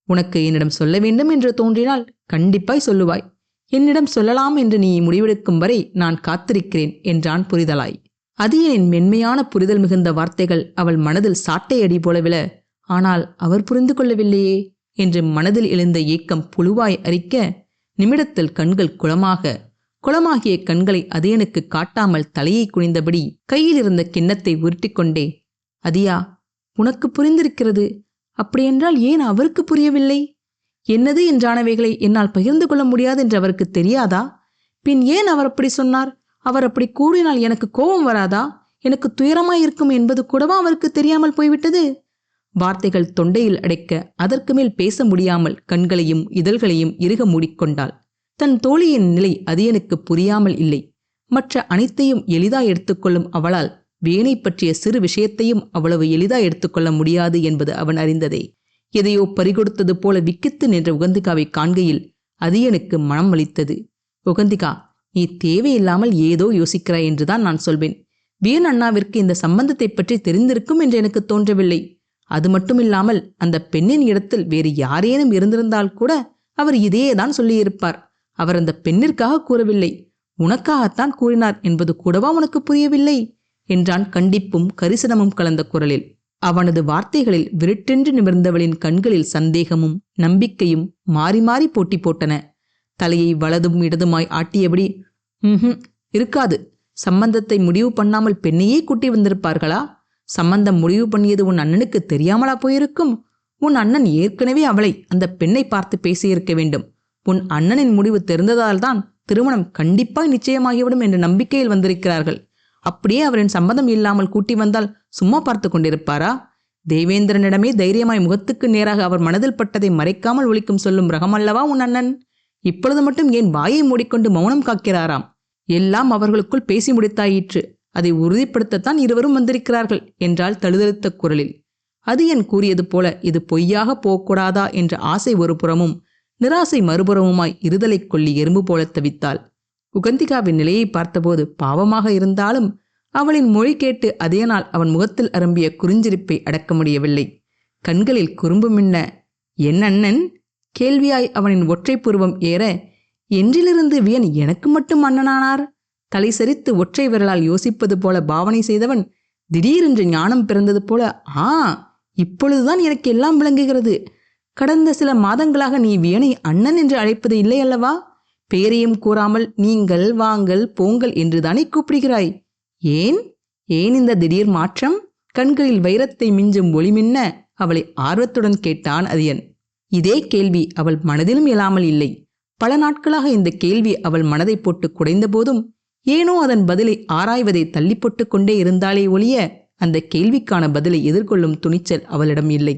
[SPEAKER 3] உனக்கு என்னிடம் சொல்ல வேண்டும் என்று தோன்றினால் கண்டிப்பாய் சொல்லுவாய். என்னிடம் சொல்லலாம் என்று நீ முடிவெடுக்கும் வரை நான் காத்திருக்கிறேன் என்றான் புரிதலாய். அதியனின் மென்மையான புரிதல் மிகுந்த வார்த்தைகள் அவள் மனதில் சாட்டை அடி போல விழ, ஆனால் அவர் புரிந்து கொள்ளவில்லையே என்று மனதில் எழுந்த ஏக்கம் புழுவாய் அரிக்க, நிமிடத்தில் கண்கள் குளமாகிய கண்களை அதியனுக்கு காட்டாமல் தலையை குனிந்தபடி கையில் இருந்த கிண்ணத்தை உருட்டிக்கொண்டே, அதியா, உனக்கு புரிந்திருக்கிறது, அப்படியென்றால் ஏன் அவருக்கு புரியவில்லை? என்னது என்றானவைகளை என்னால் பகிர்ந்து கொள்ள முடியாது என்று அவருக்கு தெரியாதா? பின் ஏன் அவர் அப்படி சொன்னார்? அவர் அப்படி கூறினால் எனக்கு கோபம் வராதா? எனக்கு துயரமாயிருக்கும் என்பது கூடவா அவருக்கு தெரியாமல் போய்விட்டது? வார்த்தைகள் தொண்டையில் அடைக்க அதற்கு மேல் பேச முடியாமல் கண்களையும் இதழ்களையும் இறுக மூடிக்கொண்டாள். தன் தோழியின் நிலை அதியனுக்கு புரியாமல் இல்லை. மற்ற அனைத்தையும் எளிதாய் எடுத்துக்கொள்ளும் அவளால் வேனை பற்றிய சிறு விஷயத்தையும் அவ்வளவு எளிதாய் எடுத்துக்கொள்ள முடியாது என்பது அவன் அறிந்ததே. எதையோ பறிகொடுத்தது போல விக்கித்து நின்ற உகந்திகாவை காண்கையில் அதியனுக்கு மனம் வலித்தது. உகந்திகா, நீ தேவையில்லாமல் ஏதோ யோசிக்கிறாய் என்றுதான் நான் சொல்வேன். வீரன் அண்ணாவிற்கு இந்த சம்பந்தத்தை பற்றி தெரிந்திருக்கும் என்று எனக்கு தோன்றவில்லை. அது மட்டுமில்லாமல் அந்த பெண்ணின் இடத்தில் வேறு யாரேனும் இருந்திருந்தால் கூட அவர் இதையேதான் சொல்லியிருப்பார். அவர் அந்த பெண்ணிற்காக கூறவில்லை, உனக்காகத்தான் கூறினார் என்பது கூடவா உனக்கு புரியவில்லை என்றான் கண்டிப்பும் கரிசனமும் கலந்த குரலில். அவனது வார்த்தைகளில் விருட்டென்று நிமிர்ந்தவளின் கண்களில் சந்தேகமும் நம்பிக்கையும் மாறி மாறி போட்டி போட்டன. தலையை வலதும் இடதுமாய் ஆட்டியபடி, இருக்காது. சம்பந்தத்தை முடிவு பண்ணாமல் பெண்ணையே கூட்டி வந்திருப்பார்களா? சம்பந்தம் முடிவு பண்ணியது உன் அண்ணனுக்கு தெரியாமலா போயிருக்கும்? உன் அண்ணன் ஏற்கனவே அவளை, அந்த பெண்ணை பார்த்து பேசியிருக்க வேண்டும். உன் அண்ணனின் முடிவு தெரிந்ததால்தான் திருமணம் கண்டிப்பாய் நிச்சயமாகிவிடும் என்ற நம்பிக்கையில் வந்திருக்கிறார்கள். அப்படியே அவரின் சம்மதம் இல்லாமல் கூட்டி வந்தால் சும்மா பார்த்து கொண்டிருப்பாரா? தேவேந்திரனிடமே தைரியமாய் முகத்துக்கு நேராக அவர் மனதில் பட்டதை மறைக்காமல் ஒலிக்கும் சொல்லும் ரகமல்லவா உன் அண்ணன்? இப்பொழுது மட்டும் ஏன் வாயை மூடிக்கொண்டு மௌனம் காக்கிறாராம்? எல்லாம் அவர்களுக்குள் பேசி முடித்தாயிற்று. அதை உறுதிப்படுத்தத்தான் இருவரும் வந்திருக்கிறார்கள் என்றால் தழுதழுத்த குரலில். அது என் கூறியது போல இது பொய்யாக போகக்கூடாதா என்ற ஆசை ஒரு புறமும் நிராசை மறுபுறமுமாய் இருதலை கொள்ளி எறும்பு போல தவித்தாள். உகந்திகாவின் நிலையை பார்த்தபோது பாவமாக இருந்தாலும் அவளின் மொழி கேட்டு அதே நாள் அவன் முகத்தில் அரும்பிய குறிஞ்சிரிப்பை அடக்க முடியவில்லை. கண்களில் குறும்பு மின்ன, என் அண்ணன் கேள்வியாய் அவனின் ஒற்றை புருவம் ஏற, என்றிலிருந்து வியன் எனக்கு மட்டும் அண்ணனானார்? தலை சரித்து ஒற்றை விரலால் யோசிப்பது போல பாவனை செய்தவன் திடீரென்று ஞானம் பிறந்தது போல, இப்பொழுதுதான் எனக்கு எல்லாம் விளங்குகிறது. கடந்த சில மாதங்களாக நீ வியனை அண்ணன் என்று அழைப்பது இல்லை அல்லவா? பேரையும் கூறாமல் நீங்கள், வாங்கள், போங்கள் என்றுதானே கூப்பிடுகிறாய். ஏன் இந்த திடீர் மாற்றம்? கண்களில் வைரத்தை மிஞ்சும் ஒளி மின்ன அவளை ஆர்வத்துடன் கேட்டான் அதியன். இதே கேள்வி அவள் மனதிலும் இயலாமல் இல்லை. பல நாட்களாக இந்த கேள்வி அவள் மனதை போட்டு குடைந்த போதும் ஏனோ அதன் பதிலை ஆராய்வதை தள்ளி போட்டு கொண்டே இருந்தாலே ஒழிய அந்த கேள்விக்கான பதிலை எதிர்கொள்ளும் துணிச்சல் அவளிடம் இல்லை.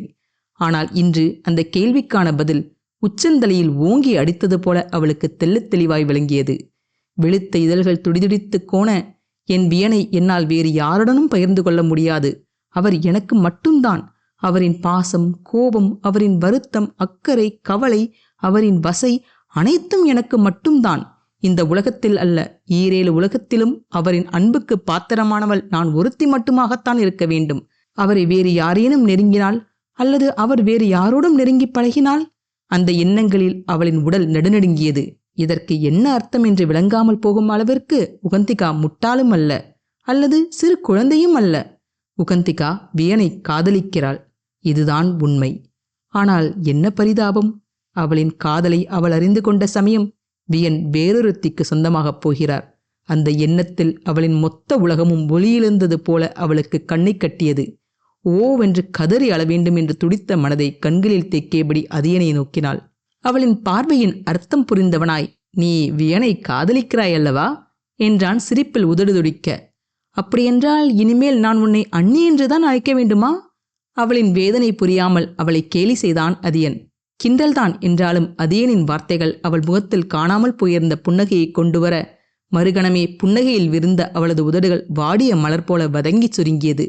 [SPEAKER 3] ஆனால் இன்று அந்த கேள்விக்கான பதில் உச்சந்தலையில் ஓங்கி அடித்தது போல அவளுக்கு தெள்ளத் தெளிவாய் விளங்கியது. வெளுத்த இதழ்கள் துடிதுடித்து கோண, என் வியனை என்னால் வேறு யாருடனும் பகிர்ந்து கொள்ள முடியாது. அவர் எனக்கு மட்டும்தான். அவரின் பாசம், கோபம், அவரின் வருத்தம், அக்கறை, கவலை, அவரின் வசை அனைத்தும் எனக்கு மட்டும்தான். இந்த உலகத்தில் அல்ல, 7 உலகத்திலும் அவரின் அன்புக்கு பாத்திரமானவள் நான் ஒருத்தி மட்டுமாகத்தான் இருக்க வேண்டும். அவரை வேறு யாரேனும் நெருங்கினால் அல்லது அவர் வேறு யாரோடும் நெருங்கி பழகினால்? அந்த எண்ணங்களில் அவளின் உடல் நடுநடுங்கியது. இதற்கு என்ன அர்த்தம் என்று விளங்காமல் போகும் அளவிற்கு உகந்திகா முட்டாளும் அல்ல, அல்லது சிறு குழந்தையும் அல்ல. உகந்திகா வியனை காதலிக்கிறாள், இதுதான் உண்மை. ஆனால் என்ன பரிதாபம்! அவளின் காதலை அவள் அறிந்து கொண்ட சமயம் வியன் வேறொருத்திக்கு சொந்தமாகப் போகிறார். அந்த எண்ணத்தில் அவளின் மொத்த உலகமும் ஒளியிழந்தது போல அவளுக்கு கண்ணை கட்டியது. ஓவென்று கதறி அள வேண்டும் என்று துடித்த மனதை கண்களில் தேக்கியபடி அதியனை நோக்கினாள். அவளின் பார்வையின் அர்த்தம் புரிந்தவனாய், நீ வியனை காதலிக்கிறாய் அல்லவா என்றான் சிரிப்பில் உதடு துடிக்க. அப்படியென்றால் இனிமேல் நான் உன்னை அண்ணி என்றுதான் அழைக்க வேண்டுமா? அவளின் வேதனை புரியாமல் அவளை கேலி செய்தான் அதியன். கிண்டல்தான் என்றாலும் அதியனின் வார்த்தைகள் அவள் முகத்தில் காணாமல் போயிருந்த புன்னகையை கொண்டு வர, மறுகணமே புன்னகையில் விருந்த அவளது உதடுகள் வாடிய மலர் போல வதங்கி சுருங்கியது.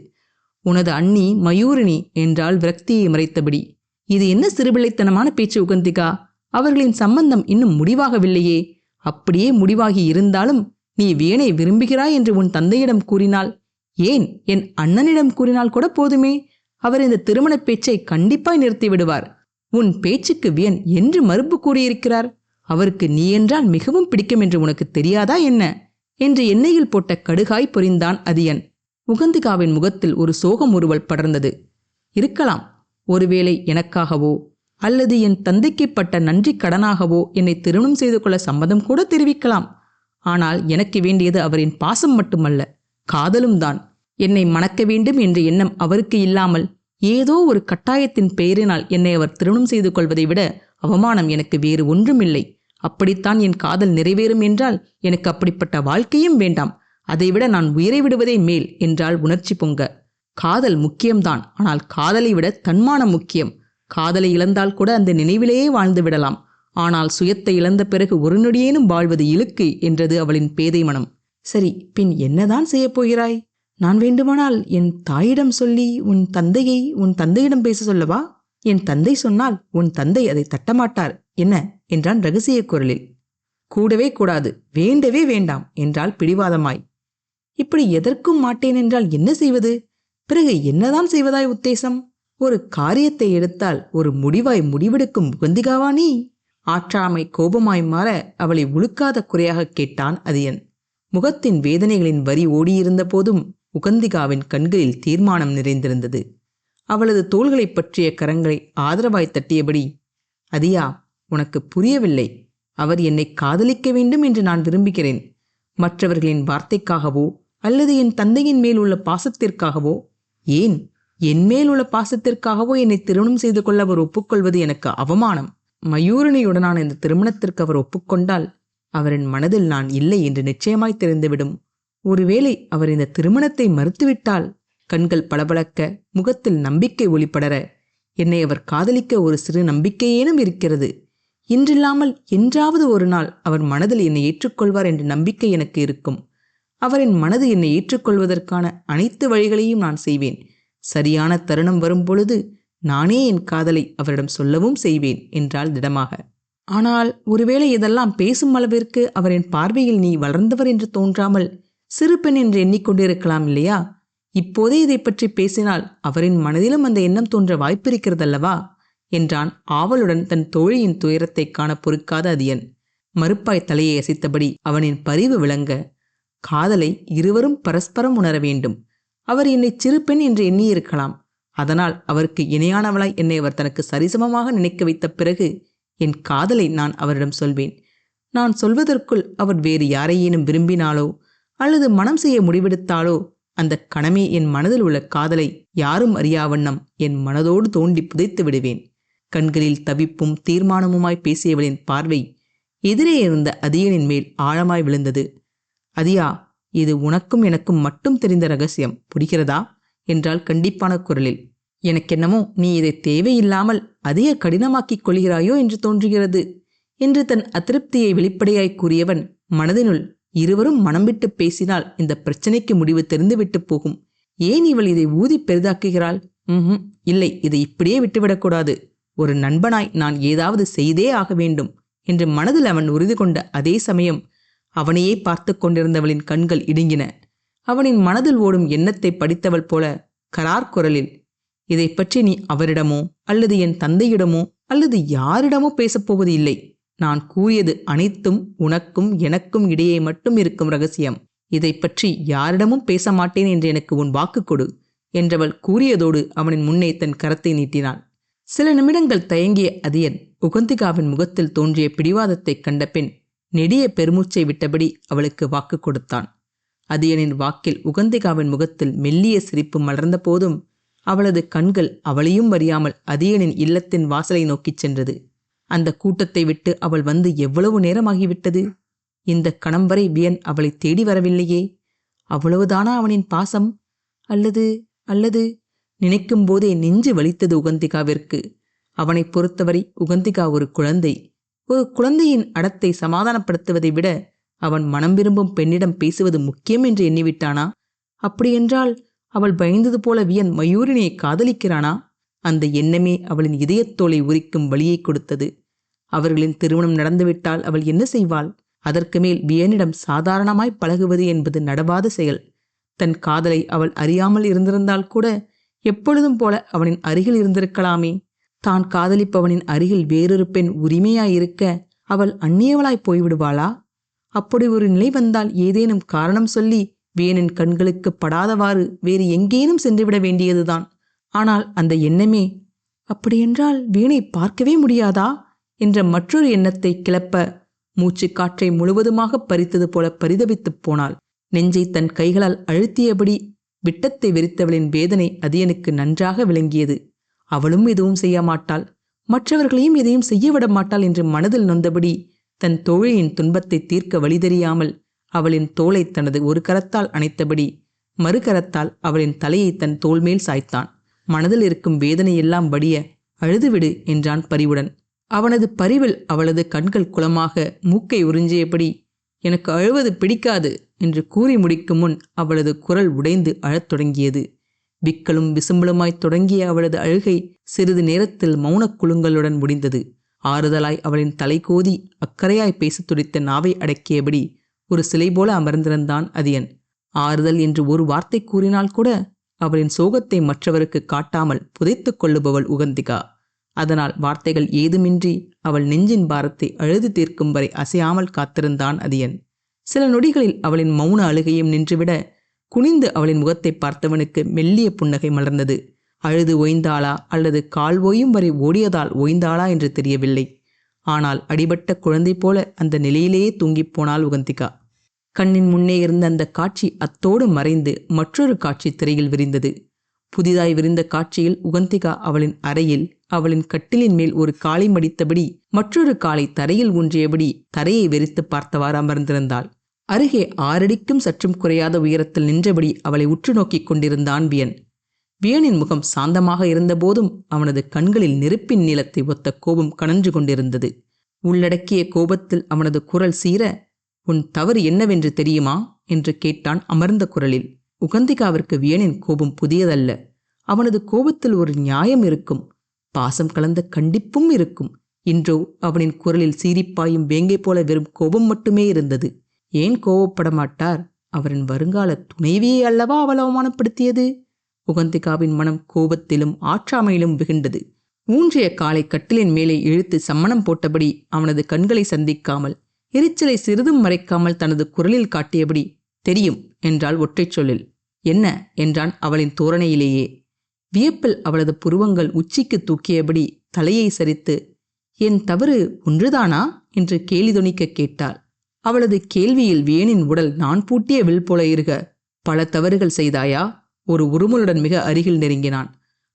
[SPEAKER 3] உனது அண்ணி மயூரினி என்றால் விரக்தியை மறைத்தபடி. இது என்ன சிறுபிள்ளைத்தனமான பேச்சு உகந்திகா? அவர்களின் சம்பந்தம் இன்னும் முடிவாகவில்லையே. அப்படியே முடிவாகி இருந்தாலும் நீ வியனை விரும்புகிறாய் என்று உன் தந்தையிடம் கூறினால், ஏன் என் அண்ணனிடம் கூறினால் கூட போதுமே. அவர் இந்த திருமண பேச்சை கண்டிப்பாய் நிறுத்தி விடுவார். உன் பேச்சுக்கு வியன் என்று மறுப்பு கூறியிருக்கிறார். அவருக்கு நீ என்றால் மிகவும் பிடிக்கும் என்று உனக்கு தெரியாதா என்ன என்று எண்ணெயில் போட்ட கடுகாய் பொரிந்தான் அதியன். உகந்திகாவின் முகத்தில் ஒரு சோகம் உருவல் படர்ந்தது. இருக்கலாம், ஒருவேளை எனக்காகவோ அல்லது என் தந்தைக்குப்பட்ட நன்றி கடனாகவோ என்னை திருமணம் செய்து கொள்ள சம்மதம் கூட தெரிவிக்கலாம். ஆனால் எனக்கு வேண்டியது அவரின் பாசம் மட்டுமல்ல, காதலும் தான். என்னை மணக்க வேண்டும் என்ற எண்ணம் அவருக்கு இல்லாமல் ஏதோ ஒரு கட்டாயத்தின் பெயரினால் என்னை அவர் திருமணம் செய்து கொள்வதை விட அவமானம் எனக்கு வேறு ஒன்றுமில்லை. அப்படித்தான் என் காதல் நிறைவேறும் என்றால் எனக்கு அப்படிப்பட்ட வாழ்க்கையும் வேண்டாம். அதைவிட நான் உயிரை விடுவதே மேல் என்றால் உணர்ச்சி பொங்க. காதல் முக்கியம்தான், ஆனால் காதலை விட தன்மானம் முக்கியம். காதலை இழந்தால் கூட அந்த நினைவிலேயே வாழ்ந்து விடலாம். ஆனால் சுயத்தை இழந்த பிறகு ஒரு நொடியேனும் வாழ்வது இழுக்கு என்றது அவளின் பேதை மனம். சரி, பின் என்னதான் செய்யப் போகிறாய்? நான் வேண்டுமானால் என் தாயிடம் சொல்லி உன் தந்தையிடம் பேச சொல்லவா? என் தந்தை சொன்னால் உன் தந்தை அதை தட்டமாட்டார் என்ன என்றான் ரகசிய குரலில். கூடவே கூடாது, வேண்டவே வேண்டாம் என்றால் பிடிவாதமாய். இப்படி எதற்கும் மாட்டேன் என்றால் என்ன செய்வது? பிறகு என்னதான் செய்வதாய் உத்தேசம்? ஒரு காரியத்தை எடுத்தால் ஒரு முடிவாய் முடிவெடுக்கும் உகந்திகாவா நீ? ஆற்றாமை கோபமாய் மாற அவளை உழுக்காத குறையாக கேட்டான் அதியன். முகத்தின் வேதனைகளின் வரி ஓடியிருந்த போதும் உகந்திகாவின் கண்களில் தீர்மானம் நிறைந்திருந்தது. அவளது தோள்களை பற்றிய கரங்களை ஆதரவாய் தட்டியபடி, அதியா, உனக்கு புரியவில்லை. அவர் என்னை காதலிக்க வேண்டும் என்று நான் விரும்புகிறேன். மற்றவர்களின் வார்த்தைக்காகவோ அல்லது என் தந்தையின் மேல் உள்ள பாசத்திற்காகவோ, ஏன் என் மேல் உள்ள பாசத்திற்காகவோ என்னை திருமணம் செய்து கொள்ள அவர் ஒப்புக்கொள்வது எனக்கு அவமானம். மயூரணியுடனான இந்த திருமணத்திற்கு அவர் ஒப்புக்கொண்டால் அவரின் மனதில் நான் இல்லை என்று நிச்சயமாய் தெரிந்துவிடும். ஒருவேளை அவர் இந்த திருமணத்தை மறுத்துவிட்டால், கண்கள் பளபளக்க, முகத்தில் நம்பிக்கை ஒளிப்படர, என்னை அவர் காதலிக்க ஒரு சிறு நம்பிக்கையேனும் இருக்கிறது. இன்றில்லாமல் என்றாவது ஒரு நாள் அவர் மனதில் என்னை ஏற்றுக்கொள்வார் என்ற நம்பிக்கை எனக்கு இருக்கும். அவரின் மனது என்னை ஏற்றுக்கொள்வதற்கான அனைத்து வழிகளையும் நான் செய்வேன். சரியான தருணம் வரும் பொழுது நானே என் காதலை அவரிடம் சொல்லவும் செய்வேன் என்றாள் திடமாக. ஆனால் ஒருவேளை இதெல்லாம் பேசும் அளவிற்கு அவரின் பார்வையில் நீ வளர்ந்தவர் என்று தோன்றாமல் சிறு பெண் என்று எண்ணிக்கொண்டிருக்கலாம் இல்லையா? இப்போதே இதை பற்றி பேசினால் அவரின் மனதிலும் அந்த எண்ணம் தோன்ற வாய்ப்பிருக்கிறதல்லவா என்றான் ஆவலுடன் தன் தோழியின் துயரத்தை காண பொறுக்காத அதியன். மறுப்பாய் தலையை அசைத்தபடி அவனின் பரிவு விளங்க, காதலை இருவரும் பரஸ்பரம் உணர வேண்டும். அவர் என்னை சிறு பெண் என்று எண்ணியிருக்கலாம். அதனால் அவருக்கு இணையானவளாய் என்னை அவர் தனக்கு சரிசமமாக நினைக்க வைத்த பிறகு என் காதலை நான் அவரிடம் சொல்வேன். நான் சொல்வதற்குள் அவர் வேறு யாரையேனும் விரும்பினாலோ அல்லது மனம் செய்ய முடிவெடுத்தாலோ அந்த கணமே என் மனதில் உள்ள காதலை யாரும் அறியாவண்ணம் என் மனதோடு தோண்டி புதைத்து விடுவேன். கண்களில் தவிப்பும் தீர்மானமுமாய் பேசியவளின் பார்வை எதிரே இருந்த அதியனின் மேல் ஆழமாய் விழுந்தது. அதியா, இது உனக்கும் எனக்கும் மட்டும் தெரிந்த ரகசியம், புரிகிறதா என்றால் கண்டிப்பான குரலில். எனக்கென்னமோ நீ இதை தேவையில்லாமல் அதிக கடினமாக்கிக் கொள்கிறாயோ என்று தோன்றுகிறது என்று தன் அதிருப்தியை வெளிப்படையாய் கூறியவன் மனதினுள், இருவரும் மனம் விட்டு பேசினால் இந்த பிரச்சனைக்கு முடிவு தெரிந்துவிட்டு போகும். ஏன் இவள் இதை ஊதி பெரிதாக்குகிறாள்? இல்லை, இதை இப்படியே விட்டுவிடக்கூடாது. ஒரு நண்பனாய் நான் ஏதாவது செய்தே ஆக வேண்டும் என்று மனதில் அவன் உறுதி கொண்ட அதே சமயம் அவனையே பார்த்து கொண்டிருந்தவளின் கண்கள் இடுங்கின. அவனின் மனதில் ஓடும் எண்ணத்தை படித்தவள் போல கரார் குரலில், இதை பற்றி நீ அவரிடமோ அல்லது என் தந்தையிடமோ அல்லது யாரிடமோ பேசப்போவது இல்லை. நான் கூறியது அனைத்தும் உனக்கும் எனக்கும் இடையே மட்டும் இருக்கும் ரகசியம். இதை பற்றி யாரிடமும் பேச மாட்டேன் என்று எனக்கு உன் வாக்கு கொடு என்றவள் கூறியதோடு அவனின் முன்னே தன் கரத்தை நீட்டினாள். சில நிமிடங்கள் தயங்கிய அதியன் உகந்திகாவின் முகத்தில் தோன்றிய பிடிவாதத்தை கண்ட பின் நெடிய பெருமூச்சை விட்டபடி அவளுக்கு வாக்கு கொடுத்தான். அதியனின் வாக்கில் உகந்திகாவின் முகத்தில் மெல்லிய சிரிப்பு மலர்ந்த போதும் அவளது கண்கள் அவளையும் அறியாமல் அதியனின் இல்லத்தின் வாசலை நோக்கிச் சென்றது. அந்த கூட்டத்தை விட்டு அவள் வந்து எவ்வளவு நேரமாகிவிட்டது? இந்த கணம் வரை வியன் அவளை தேடி வரவில்லையே. அவ்வளவுதானா அவனின் பாசம்? அல்லது அல்லது நினைக்கும் போதே நெஞ்சு வலித்தது உகந்திகாவிற்கு. அவனை பொறுத்தவரை உகந்திகா ஒரு குழந்தை. ஒரு குழந்தையின் அடத்தை சமாதானப்படுத்துவதை விட அவன் மனம் விரும்பும் பெண்ணிடம் பேசுவது முக்கியம் என்று எண்ணிவிட்டானா? அப்படியென்றால் அவள் பயந்தது போல வியன் மயூரினியை காதலிக்கிறானா? அந்த எண்ணமே அவளின் இதயத்தோலை உரிக்கும் வழியை கொடுத்தது. அவர்களின் திருமணம் நடந்துவிட்டால் அவள் என்ன செய்வாள்? அதற்கு மேல் வியனிடம் சாதாரணமாய் பழகுவது என்பது நடவாத செயல். தன் காதலை அவள் அறியாமல் இருந்திருந்தால் கூட எப்பொழுதும் போல அவனின் அருகில் இருந்திருக்கலாமே. தான் காதலிப்பவனின் அருகில் வேறொரு பெண் உரிமையாயிருக்க அவள் அந்நியவளாய் போய்விடுவாளா? அப்படி ஒரு நிலை வந்தால் ஏதேனும் காரணம் சொல்லி வியனின் கண்களுக்கு படாதவாறு வேறு எங்கேனும் சென்றுவிட வேண்டியதுதான். ஆனால் அந்த எண்ணமே அப்படியென்றால் வியனை பார்க்கவே முடியாதா என்ற மற்றொரு எண்ணத்தை கிளப்ப மூச்சு காற்றை முழுவதுமாக பறித்தது போல பரிதபித்துப் போனாள். நெஞ்சை தன் கைகளால் அழுத்தியபடி விட்டத்தை வெறித்தவளின் வேதனை அதியனுக்கு நன்றாக விளங்கியது. அவளும் எதுவும் செய்ய மாட்டாள், மற்றவர்களையும் எதையும் செய்யவிட மாட்டாள் என்று மனதில் நொந்தபடி தன் தோழியின் துன்பத்தை தீர்க்க வழி தெரியாமல் அவளின் தோளை தனது ஒரு கரத்தால் அணைத்தபடி மறுகரத்தால் அவளின் தலையை தன் தோள் மேல் சாய்த்தான். மனதில் இருக்கும் வேதனையெல்லாம் வடிய அழுதுவிடு என்றான் பரிவுடன். அவனது பரிவில் அவளது கண்கள் குளமாக மூக்கை உறிஞ்சியபடி எனக்கு அழுவது பிடிக்காது என்று கூறி முடிக்கும் முன் அவளது குரல் உடைந்து அழத் தொடங்கியது. விக்கலும் விசும்பலுமாய் தொடங்கிய அவளது அழுகை சிறிது நேரத்தில் மௌனக் குலுங்கலுடன் முடிந்தது. ஆறுதலாய் அவளின் தலை கோதி அக்கறையாய் பேசத் துடித்த நாவை அடக்கியபடி ஒரு சிலை போல அமர்ந்திருந்தான் அதியன். ஆறுதல் என்று ஒரு வார்த்தை கூறினால் கூட அவளின் சோகத்தை மற்றவருக்கு காட்டாமல் புதைத்துக் கொள்ளுபவள் உகந்திகா. அதனால் வார்த்தைகள் ஏதுமின்றி அவள் நெஞ்சின் பாரத்தை அழுது தீர்க்கும் வரை அசையாமல் காத்திருந்தான் அதியன். சில நொடிகளில் அவளின் மௌன அழுகையும் நின்றுவிட குனிந்து அவளின் முகத்தை பார்த்தவனுக்கு மெல்லிய புன்னகை மலர்ந்தது. அழுது ஓய்ந்தாளா அல்லது கால் ஓயும் வரை ஓடியதால் ஓய்ந்தாளா என்று தெரியவில்லை. ஆனால் அடிபட்ட குழந்தை போல அந்த நிலையிலேயே தூங்கிப் போனாள் உகந்திகா. கண்ணின் முன்னே இருந்த அந்த காட்சி அத்தோடு மறைந்து மற்றொரு காட்சி திரையில் விரிந்தது. புதிதாய் விரிந்த காட்சியில் உகந்திகா அவளின் அறையில் அவளின் கட்டிலின் மேல் ஒரு காலை மடித்தபடி மற்றொரு காலை தரையில் ஊன்றியபடி தரையை வெறித்து பார்த்தவாறு அமர்ந்திருந்தாள். அருகே 6 அடிக்கும் சற்றும் குறையாத உயரத்தில் நின்றபடி அவளை உற்று நோக்கிக் கொண்டிருந்தான் வியன். வியனின் முகம் சாந்தமாக இருந்தபோதும் அவனது கண்களில் நெருப்பின் நீளத்தை ஒத்த கோபம் கனன்று கொண்டிருந்தது. உள்ளடக்கிய கோபத்தில் அவனது குரல் சீர, உன் தவறு என்னவென்று தெரியுமா என்று கேட்டான் அமர்ந்த குரலில். உகந்திகாவிற்கு வியனின் கோபம் புதியதல்ல. அவனது கோபத்தில் ஒரு நியாயம் இருக்கும், பாசம் கலந்த கண்டிப்பும் இருக்கும். இன்றோ அவனின் குரலில் சீரிப்பாயும் வேங்கை போல வெறும் கோபம் மட்டுமே இருந்தது. ஏன் கோபப்பட மாட்டார்? அவரின் வருங்கால துணைவியை அல்லவா அவள் அவமானப்படுத்தியது? உகந்திகாவின் மனம் கோபத்திலும் ஆற்றாமையிலும் வெகுண்டது. ஊன்றிய காலை கட்டிலின் மேலே இழுத்து சம்மணம் போட்டபடி அவனது கண்களை சந்திக்காமல் எரிச்சலை சிறிதும் மறைக்காமல் தனது குரலில் காட்டியபடி தெரியும் என்றாள் ஒற்றைச் சொல்லில். என்ன என்றான் அவளின் தோரணையிலேயே. வியப்பில் அவளது புருவங்கள் உச்சிக்கு தூக்கியபடி தலையை சரித்து, என் தவறு ஒன்றுதானா என்று கேலி தொனிக்க கேட்டாள். அவளது கேள்வியில் வியனின் உடல் நான் பூட்டிய வில் போல இருக, பல தவறுகள் செய்தாயா? ஒரு உருமலுடன் மிக அருகில் நெருங்கினான்.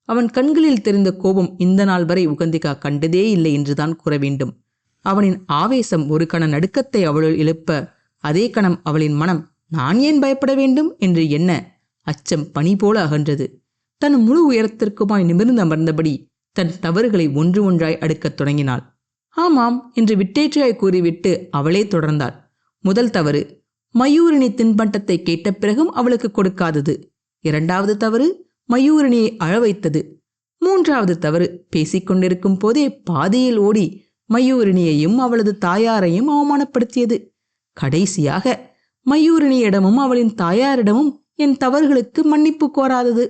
[SPEAKER 3] அவன் கண்களில் தெரிந்த கோபம் இந்த நாள் வரை உகந்திகா கண்டதே இல்லை என்றுதான் கூற வேண்டும். அவனின் ஆவேசம் ஒரு கண நடுக்கத்தை அவளுள் எழுப்ப, அதே கணம் அவளின் மனம் நான் ஏன் பயப்பட வேண்டும் என்று எண்ண அச்சம் பனி போல அகன்றது. தன் முழு உயரத்திற்குமாய் நிமிர்ந்து அமர்ந்தபடி தன் தவறுகளை ஒன்று ஒன்றாய் அடுக்கத் தொடங்கினாள். ஆமாம் என்று விட்டேற்றையாய் கூறிவிட்டு அவளே தொடர்ந்தாள். முதல் தவறு, மயூரினி தின்பண்டத்தை கேட்ட பிறகும் அவளுக்கு கொடுக்காதது. 2வது தவறு, மயூரினியை அழ வைத்தது. 3வது தவறு, பேசிக்கொண்டிருக்கும் போதே பாதியில் ஓடி மயூரினியையும் அவளது தாயாரையும் அவமானப்படுத்தியது. கடைசியாக மயூரினியிடமும் அவளின் தாயாரிடமும் என் தவறுகளுக்கு மன்னிப்பு கோராதது.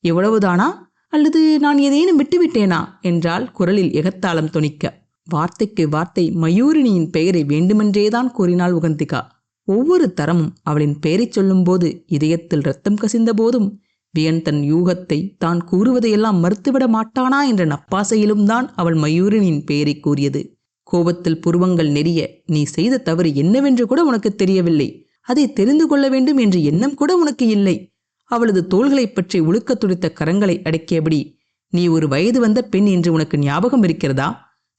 [SPEAKER 3] எவ்வளவுதானா? அல்லது நான் ஏதேனும் விட்டுவிட்டேனா என்றால் குரலில் எகத்தாளம் தொனிக்க. வார்த்தைக்கு வார்த்தை மயூரினியின் பெயரை வேண்டுமென்றேதான் கூறினாள் உகந்திகா. ஒவ்வொரு தரமும் அவளின் பெயரை சொல்லும்போது இதயத்தில் இரத்தம் கசிந்த போதும் வியன் தன் யூகத்தை தான் கூறுவதையெல்லாம் மறுத்துவிட மாட்டானா என்ற நப்பாசையிலும் தான் அவள் மயூரினியின் பெயரை கூறியது. கோபத்தில் புருவங்கள் நெறிய, நீ செய்த தவறு என்னவென்று கூட உனக்கு தெரியவில்லை, அதை தெரிந்து கொள்ள வேண்டும் என்ற எண்ணம் கூட உனக்கு இல்லை. அவளது தோள்களைப் பற்றி உழுக்க துடித்த கரங்களை அடக்கியபடி, நீ ஒரு வயது வந்த பெண் என்று உனக்கு ஞாபகம் இருக்கிறதா?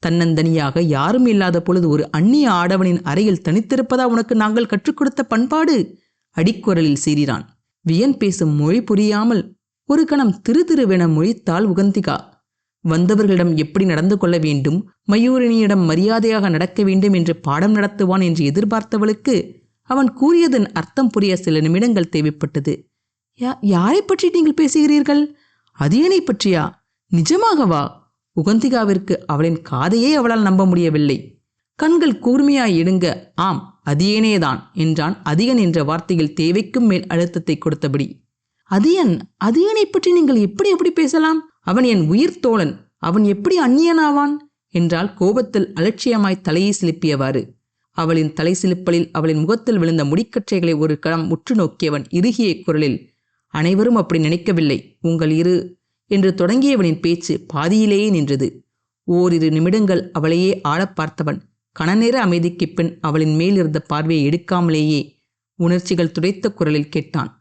[SPEAKER 3] தன்னந்தனியாக யாரும் இல்லாத பொழுது ஒரு அந்நிய ஆடவனின் அறையில் தனித்திருப்பதா உனக்கு நாங்கள் கற்றுக் கொடுத்த பண்பாடு? அடிக்குரலில் சீறினான். வியன் பேசும் மொழி புரியாமல் ஒரு கணம் திருதிருவென மொழித்தாள் உகந்திகா. வந்தவர்களிடம் எப்படி நடந்து கொள்ள வேண்டும், மயூரினியிடம் மரியாதையாக நடக்க வேண்டும் என்று பாடம் நடத்துவான் என்று எதிர்பார்த்தவளுக்கு அவன் கூறியதன் அர்த்தம் புரிய சில நிமிடங்கள் தேவைப்பட்டது. யாரை பற்றி நீங்கள் பேசுகிறீர்கள்? அதியனை பற்றியா? நிஜமாகவா? உகந்திகாவிற்கு அவளின் காதையே அவளால் நம்ப முடியவில்லை. கண்கள் கூர்மையாய் இடுங்க, ஆம், அதியனேதான் என்றான். அதியன் என்ற வார்த்தையில் தேவைக்கும் மேல் அழுத்தத்தை கொடுத்தபடி. அதியனை பற்றி நீங்கள் எப்படி பேசலாம்? அவன் என் உயிர் தோழன், அவன் எப்படி அந்நியனாவான் என்றால் கோபத்தில் அலட்சியமாய் தலையை சிலுப்பியவாறு. அவளின் தலை சிலுப்பலில் அவளின் முகத்தில் விழுந்த முடிக்கற்றைகளை ஒரு கணம் உற்று நோக்கியவன் இறுகிய குரலில், அனைவரும் அப்படி நினைக்கவில்லை, உங்கள் என்று தொடங்கியவனின் பேச்சு பாதியிலேயே நின்றது. ஓரிரு நிமிடங்கள் அவளையே ஆழப் பார்த்தவன் கணநேர அமைதிக்குப் பின் அவளின் மேலிருந்த பார்வையை எடுக்காமலேயே உணர்ச்சிகள் துடைத்த குரலில் கேட்டான்,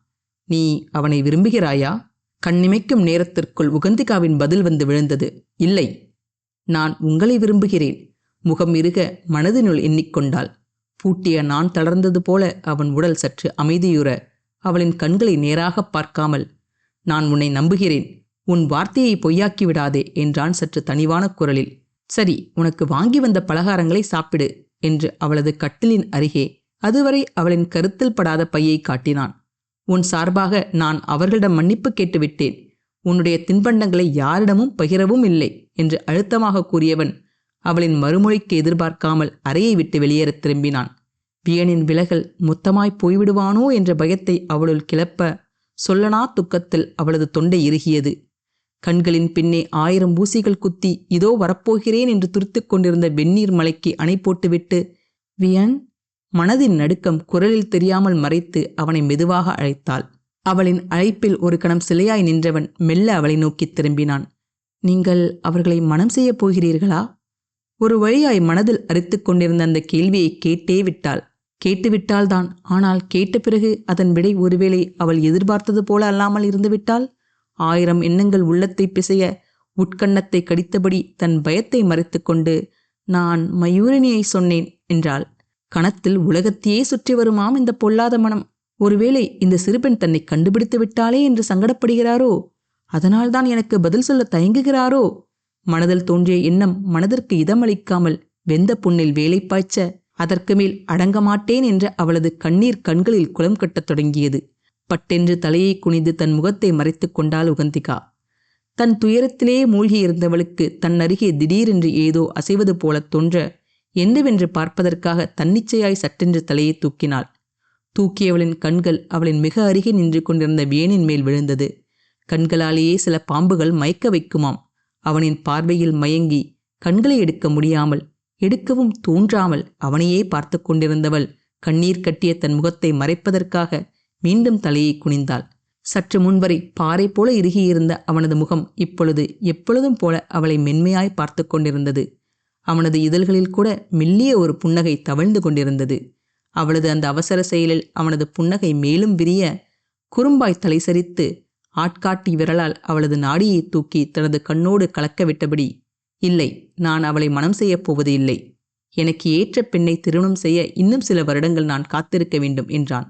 [SPEAKER 3] நீ அவனை விரும்புகிறாயா? கண்ணிமைக்கும் நேரத்திற்குள் உகந்திகாவின் பதில் வந்து விழுந்தது. இல்லை, நான் உங்களை விரும்புகிறேன். முகம் இறுக மனதினுள் எண்ணிக்கொண்டாள். பூட்டிய நான் தளர்ந்தது போல அவன் உடல் சற்று அமைதியுற அவளின் கண்களை நேராக பார்க்காமல், நான் உன்னை நம்புகிறேன், உன் வார்த்தையை பொய்யாக்கி விடாதே என்றான் சற்று தனிவான குரலில். சரி, உனக்கு வாங்கி வந்த பலகாரங்களை சாப்பிடு என்று அவளது கட்டிலின் அருகே அதுவரை அவளின் கருத்தில் படாத பையை காட்டினான். உன் சார்பாக நான் அவர்களிடம் மன்னிப்பு கேட்டுவிட்டேன். உன்னுடைய தின்பண்டங்களை யாரிடமும் பகிரவும் இல்லை என்று அழுத்தமாக கூறியவன் அவளின் மறுமொழிக்கு எதிர்பார்க்காமல் அறையை விட்டு வெளியேற திரும்பினான். வியனின் விலகல் மொத்தமாய் போய்விடுவானோ என்ற பயத்தை அவளுள் கிளப்ப சொல்லனா துக்கத்தில் அவளது தொண்டை இறுகியது. கண்களின் பின்னே 1000 ஊசிகள் குத்தி இதோ வரப்போகிறேன் என்று துருத்துக் கொண்டிருந்த வெந்நீர் மலைக்கு அணை போட்டுவிட்டு வியன் மனதின் நடுக்கம் குரலில் தெரியாமல் மறைத்து அவனை மெதுவாக அழைத்தாள். அவளின் அழைப்பில் ஒரு கணம் சிலையாய் நின்றவன் மெல்ல அவளை நோக்கி திரும்பினான். நீங்கள் அவர்களை மனம் செய்யப் போகிறீர்களா? ஒரு வழியாய் மனதில் அரித்து கொண்டிருந்த அந்த கேள்வியை கேட்டுவிட்டால்தான். ஆனால் கேட்ட பிறகு அதன் விடை ஒருவேளை அவள் எதிர்பார்த்தது போல அல்லாமல் இருந்துவிட்டால்? 1000 எண்ணங்கள் உள்ளத்தை பிசைய உட்கண்ணத்தை கடித்தபடி தன் பயத்தை மறைத்து கொண்டு, நான் மயூரினியை சொன்னேன் என்றாள். கணத்தில் உலகத்தையே சுற்றி வருமாம் இந்த பொல்லாத மனம். ஒருவேளை இந்த சிறுபெண் தன்னை கண்டுபிடித்து விட்டாளே என்று சங்கடப்படுகிறாரோ? அதனால்தான் எனக்கு பதில் சொல்ல தயங்குகிறாரோ? மனதில் தோன்றிய எண்ணம் மனதிற்கு இதமளிக்காமல் வெந்த புண்ணில் வேலை பாய்ச்ச அதற்கு மேல் அடங்க மாட்டேன் என்ற அவளது கண்ணீர் கண்களில் குளம் கட்டத் தொடங்கியது. பட்டென்று தலையை குனிந்து தன் முகத்தை மறைத்து கொண்டாள் உகந்திகா. தன் துயரத்திலே மூழ்கியிருந்தவளுக்கு தன் அருகே திடீரென்று ஏதோ அசைவது போல தோன்ற என்னவென்று பார்ப்பதற்காக தன்னிச்சையாய் சட்டென்று தலையை தூக்கினாள். தூக்கியவளின் கண்கள் அவளின் மிக அருகே நின்று கொண்டிருந்த வேனின் மேல் விழுந்தது. கண்களாலேயே சில பாம்புகள் மயக்க வைக்குமாம். அவனின் பார்வையில் மயங்கி கண்களை எடுக்க முடியாமல், எடுக்கவும் தோன்றாமல் அவனையே பார்த்து கொண்டிருந்தவள் கண்ணீர் கட்டிய தன் முகத்தை மறைப்பதற்காக மீண்டும் தலையை குனிந்தாள். சற்று முன்வரை பாறை போல இறுகியிருந்த அவனது முகம் இப்பொழுது எப்பொழுதும் போல அவளை மென்மையாய் பார்த்து கொண்டிருந்தது. அவனது இதழ்களில் கூட மெல்லிய ஒரு புன்னகை தவழ்ந்து கொண்டிருந்தது. அவளது அந்த அவசர செயலில் அவனது புன்னகை மேலும் விரிய குறும்பாய் தலை சரித்து ஆட்காட்டி விரலால் அவளது நாடியை தூக்கி தனது கண்ணோடு கலக்க விட்டபடி, இல்லை, நான் அவளை மனம் செய்யப் போவது இல்லை. எனக்கு ஏற்ற பெண்ணை திருமணம் செய்ய இன்னும் சில வருடங்கள் நான் காத்திருக்க வேண்டும் என்றான்.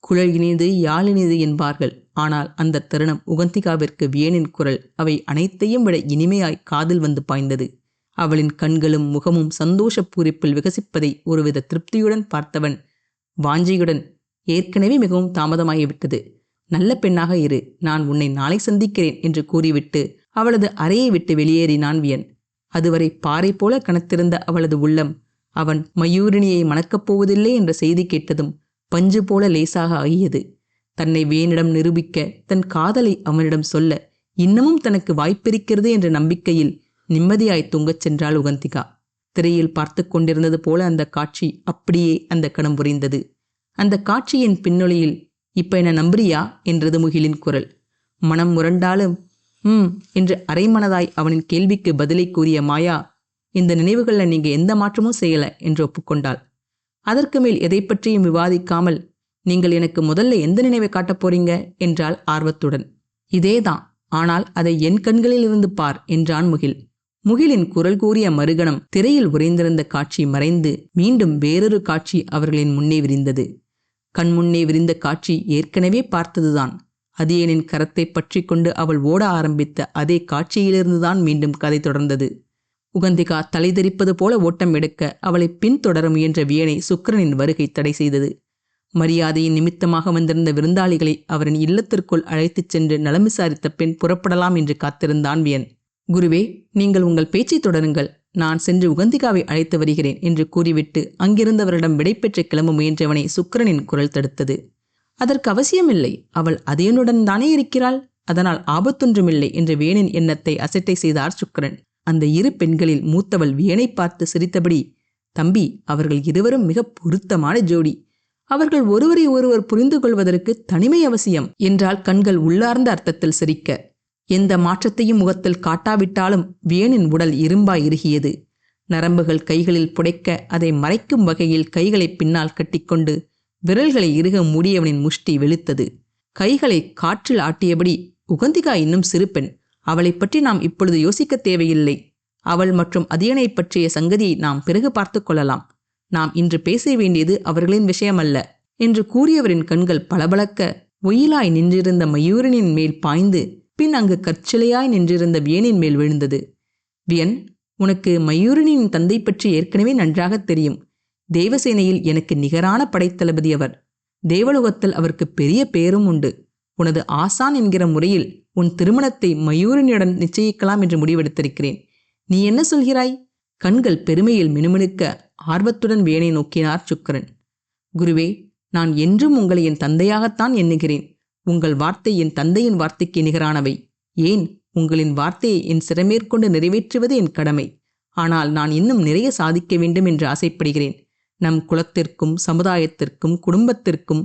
[SPEAKER 3] குழல் இனிது யாழ் இனிது என்பார்கள். ஆனால் அந்த தருணம் உகந்திகாவிற்கு வியனின் குரல் அவை அனைத்தையும் விட இனிமையாய் காதில் வந்து பாய்ந்தது. அவளின் கண்களும் முகமும் சந்தோஷ பூரிப்பில் விகசிப்பதை ஒருவித திருப்தியுடன் பார்த்தவன் வாஞ்சையுடன், ஏற்கனவே மிகவும் தாமதமாகிவிட்டது, நல்ல பெண்ணாக இரு, நான் உன்னை நாளை சந்திக்கிறேன் என்று கூறிவிட்டு அவளது அறையை விட்டு வெளியேறினான் வியன். அதுவரை பாறை போல கனத்திருந்த அவளது உள்ளம் அவன் மயூரினியை மணக்கப் போவதில்லை என்ற செய்தி கேட்டதும் பஞ்சு போல லேசாக ஆகியது. தன்னை வியனிடம் நிரூபிக்க, தன் காதலை அவனிடம் சொல்ல இன்னமும் தனக்கு வாய்ப்பிருக்கிறது என்ற நம்பிக்கையில் நிம்மதியாய் தூங்கச் சென்றாள் உகந்திகா. திரையில் பார்த்து கொண்டிருந்தது போல அந்த காட்சி அப்படியே அந்த கணம் புரிந்தது. அந்த காட்சியின் பின்னொலியில், இப்ப என்ன நம்புறியா என்றது முகிலின் குரல். மனம் முரண்டாலும் என்று அரைமனதாய் அவனின் கேள்விக்கு பதிலை கூறிய மாயா, இந்த நினைவுகள்ல நீங்க எந்த மாற்றமும் செய்யல என்று ஒப்புக்கொண்டாள். அதற்கு மேல் எதை பற்றியும் விவாதிக்காமல், நீங்கள் எனக்கு முதல்ல எந்த நினைவை காட்டப் போறீங்க என்றாள் ஆர்வத்துடன். இதேதான், ஆனால் அதை என் கண்களில் இருந்து பார் என்றான் முகில். முகிலின் குரல் கூறிய மறுகணம் திரையில் உறைந்திருந்த காட்சி மறைந்து மீண்டும் வேறொரு காட்சி அவர்களின் முன்னே விரிந்தது. கண்முன்னே விரிந்த காட்சி ஏற்கனவே பார்த்ததுதான். அதியனின் கரத்தை பற்றி கொண்டு அவள் ஓட ஆரம்பித்த அதே காட்சியிலிருந்துதான் மீண்டும் கதை தொடர்ந்தது. உகந்திகா தலைதெறிப்பது போல ஓட்டம் எடுக்க அவளை பின்தொடர முயன்ற வியனை சுக்கிரனின் வருகை தடை செய்தது. மரியாதையின் நிமித்தமாக வந்திருந்த விருந்தாளிகளை அவரின் இல்லத்திற்குள் அழைத்துச் சென்று நலம் விசாரித்த பின் புறப்படலாம் என்று காத்திருந்தான் வியன். குருவே, நீங்கள் உங்கள் பேச்சை தொடருங்கள், நான் சென்று உகந்திகாவை அழைத்து வருகிறேன் என்று கூறிவிட்டு அங்கிருந்தவரிடம் விடைபெற்று கிளம்ப முயன்றவனை சுக்கிரனின் குரல் தடுத்தது. அதற்கு அவசியமில்லை, அவள் அதியனுடன் தானே இருக்கிறாள், அதனால் ஆபத்தொன்றுமில்லை என்ற வியனின் எண்ணத்தை அசட்டை செய்தார் சுக்கிரன். அந்த இரு பெண்களில் மூத்தவள் வியனை பார்த்து சிரித்தபடி, தம்பி, அவர்கள் இருவரும் மிக பொருத்தமான ஜோடி. அவர்கள் ஒருவரை ஒருவர் புரிந்து கொள்வதற்கு தனிமை அவசியம் என்றால் கண்கள் உள்ளார்ந்த அர்த்தத்தில் சிரிக்க. எந்த மாற்றத்தையும் முகத்தில் காட்டாவிட்டாலும் வியனின் உடல் இரும்பாய் இறுகியது. நரம்புகள் கைகளில் புடைக்க அதை மறைக்கும் வகையில் கைகளை பின்னால் கட்டிக்கொண்டு விரல்களை இறுக மூடியவனின் முஷ்டி வெளுத்தது. கைகளை காற்றில் ஆட்டியபடி, உகந்திகா இன்னும் சிறு பெண், அவளை பற்றி நாம் இப்பொழுது யோசிக்க தேவையில்லை. அவள் மற்றும் அதியனை பற்றிய சங்கதியை நாம் பிறகு பார்த்து கொள்ளலாம். நாம் இன்று பேச வேண்டியது அவர்களின் விஷயமல்ல என்று கூறியவரின் கண்கள் பளபளக்க ஒயிலாய் நின்றிருந்த மயூரனின் மேல் பாய்ந்து பின் அங்கு கற்சிலையாய் நின்றிருந்த வியனின் மேல் விழுந்தது. வியன், உனக்கு மயூரனின் தந்தை பற்றி ஏற்கனவே நன்றாக தெரியும். தேவசேனையில் எனக்கு நிகரான படைத்தளபதி அவர். தேவலோகத்தில் அவருக்கு பெரிய பெயரும் உண்டு. உனது ஆசான் என்கிற முறையில் உன் திருமணத்தை மயூரனியுடன் நிச்சயிக்கலாம் என்று முடிவெடுத்திருக்கிறேன். நீ என்ன சொல்கிறாய்? கண்கள் பெருமையில் மினுமினுக்க ஆர்வத்துடன் வியனை நோக்கினார் சுக்கிரன். குருவே, நான் என்றும் உங்களை என் தந்தையாகத்தான் எண்ணுகிறேன். உங்கள் வார்த்தை என் தந்தையின் வார்த்தைக்கு நிகரானவை. ஏன், உங்களின் வார்த்தையை என் சிறமேற்கொண்டு நிறைவேற்றுவது என் கடமை. ஆனால் நான் இன்னும் நிறைய சாதிக்க வேண்டும் என்று ஆசைப்படுகிறேன். நம் குலத்திற்கும் சமுதாயத்திற்கும் குடும்பத்திற்கும்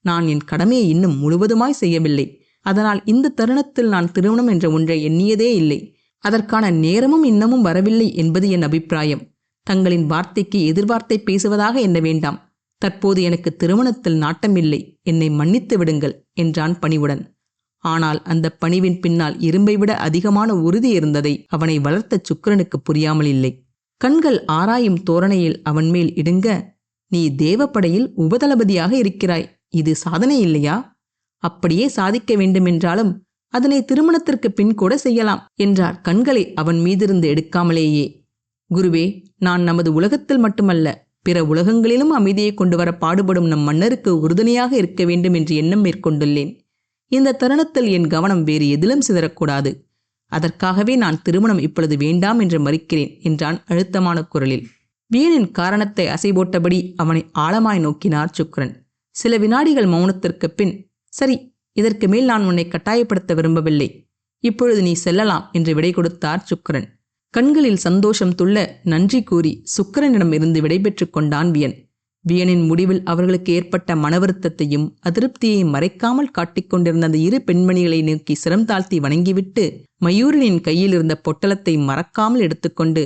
[SPEAKER 3] நான் என் கடமையை இன்னும் முழுவதுமாய் செய்யவில்லை. அதனால் இந்த தருணத்தில் நான் திருமணம் என்ற ஒன்றை எண்ணியதே இல்லை. அதற்கான நேரமும் இன்னமும் வரவில்லை என்பது என் அபிப்பிராயம். தங்களின் வார்த்தைக்கு எதிர்வார்த்தை பேசுவதாக எண்ண வேண்டாம். தற்போது எனக்கு திருமணத்தில் நாட்டமில்லை, என்னை மன்னித்து விடுங்கள் என்றான் பணிவுடன். ஆனால் அந்த பணிவின் பின்னால் இரும்பை விட அதிகமான உறுதி இருந்ததை அவனை வளர்த்த சுக்கிரனுக்கு புரியாமல் இல்லை. கண்கள் ஆராயும் தோரணையில் அவன் மேல் இடுங்க, நீ தேவப்படையில் உபதளபதியாக இருக்கிறாய், இது சாதனை இல்லையா? அப்படியே சாதிக்க வேண்டுமென்றாலும் அதனை திருமணத்திற்கு பின் கூட செய்யலாம் என்றார், கண்களை அவன் மீதிருந்து எடுக்காமலேயே. குருவே, நான் நமது உலகத்தில் மட்டுமல்ல பிற உலகங்களிலும் அமைதியை கொண்டு வர பாடுபடும் நம் மன்னருக்கு உறுதுணையாக இருக்க வேண்டும் என்று எண்ணம் மேற்கொண்டுள்ளேன். இந்த தருணத்தில் என் கவனம் வேறு எதிலும் சிதறக்கூடாது. அதற்காகவே நான் திருமணம் இப்பொழுது வேண்டாம் என்று மறுக்கிறேன் என்றான் அழுத்தமான குரலில். வியனின் காரணத்தை அசைபோட்டபடி அவனை ஆழமாய் நோக்கினார் சுக்கிரன். சில வினாடிகள் மௌனத்திற்கு பின், சரி, இதற்கு மேல் நான் உன்னை கட்டாயப்படுத்த விரும்பவில்லை. இப்பொழுது நீ செல்லலாம் என்று விடை கொடுத்தார் சுக்கிரன். கண்களில் சந்தோஷம் துள்ள நன்றி கூறி சுக்கிரனிடம் இருந்து விடைபெற்று கொண்டான் வியன். வியனின் முடிவில் அவர்களுக்கு ஏற்பட்ட மனவருத்தத்தையும் அதிருப்தியையும் மறைக்காமல் காட்டிக்கொண்டிருந்த அந்த இரு பெண்மணிகளை நோக்கி சிரம் தாழ்த்தி வணங்கிவிட்டு மயூரனின் கையில் இருந்த பொட்டலத்தை மறக்காமல் எடுத்துக்கொண்டு,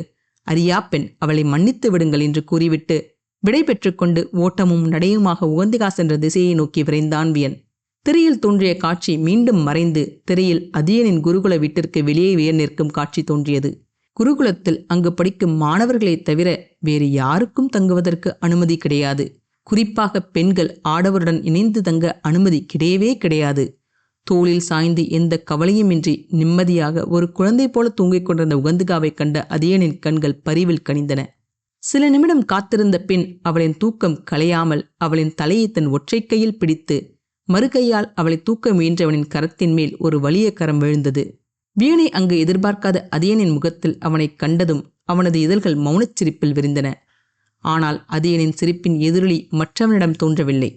[SPEAKER 3] அரியா பெண், அவளை மன்னித்து விடுங்கள் என்று கூறிவிட்டு விடை பெற்று கொண்டு ஓட்டமும் நடையுமாக உகந்திகா சென்ற திசையை நோக்கி விரைந்தான் வியன். திரையில் தோன்றிய காட்சி மீண்டும் மறைந்து திரையில் அதியனின் குருகுல வீட்டிற்கு வெளியே வியன் நிற்கும் காட்சி தோன்றியது. குருகுலத்தில் அங்கு படிக்கும் மாணவர்களைத் தவிர வேறு யாருக்கும் தங்குவதற்கு அனுமதி கிடையாது. குறிப்பாக பெண்கள் ஆடவருடன் இணைந்து தங்க அனுமதி கிடையவே கிடையாது. தோளில் சாய்ந்து எந்த கவலையுமின்றி நிம்மதியாக ஒரு குழந்தை போல தூங்கிக் கொண்டிருந்த உகந்திகாவை கண்ட அதியனின் கண்கள் பரிவில் கனிந்தன. சில நிமிடம் காத்திருந்த பின் அவளின் தூக்கம் கலையாமல் அவளின் தலையை தன் ஒற்றை கையில் பிடித்து மறுகையால் அவளை தூக்க முயன்றவனின் கரத்தின் மேல் ஒரு வலிய கரம் விழுந்தது. வியனை அங்கு எதிர்பார்க்காத அதியனின் முகத்தில் அவனை கண்டதும் அவனது இதழ்கள் மௌனச் சிரிப்பில் விரிந்தன. ஆனால் அதியனின் சிரிப்பின் எதிரொலி மற்றவனிடம் தோன்றவில்லை.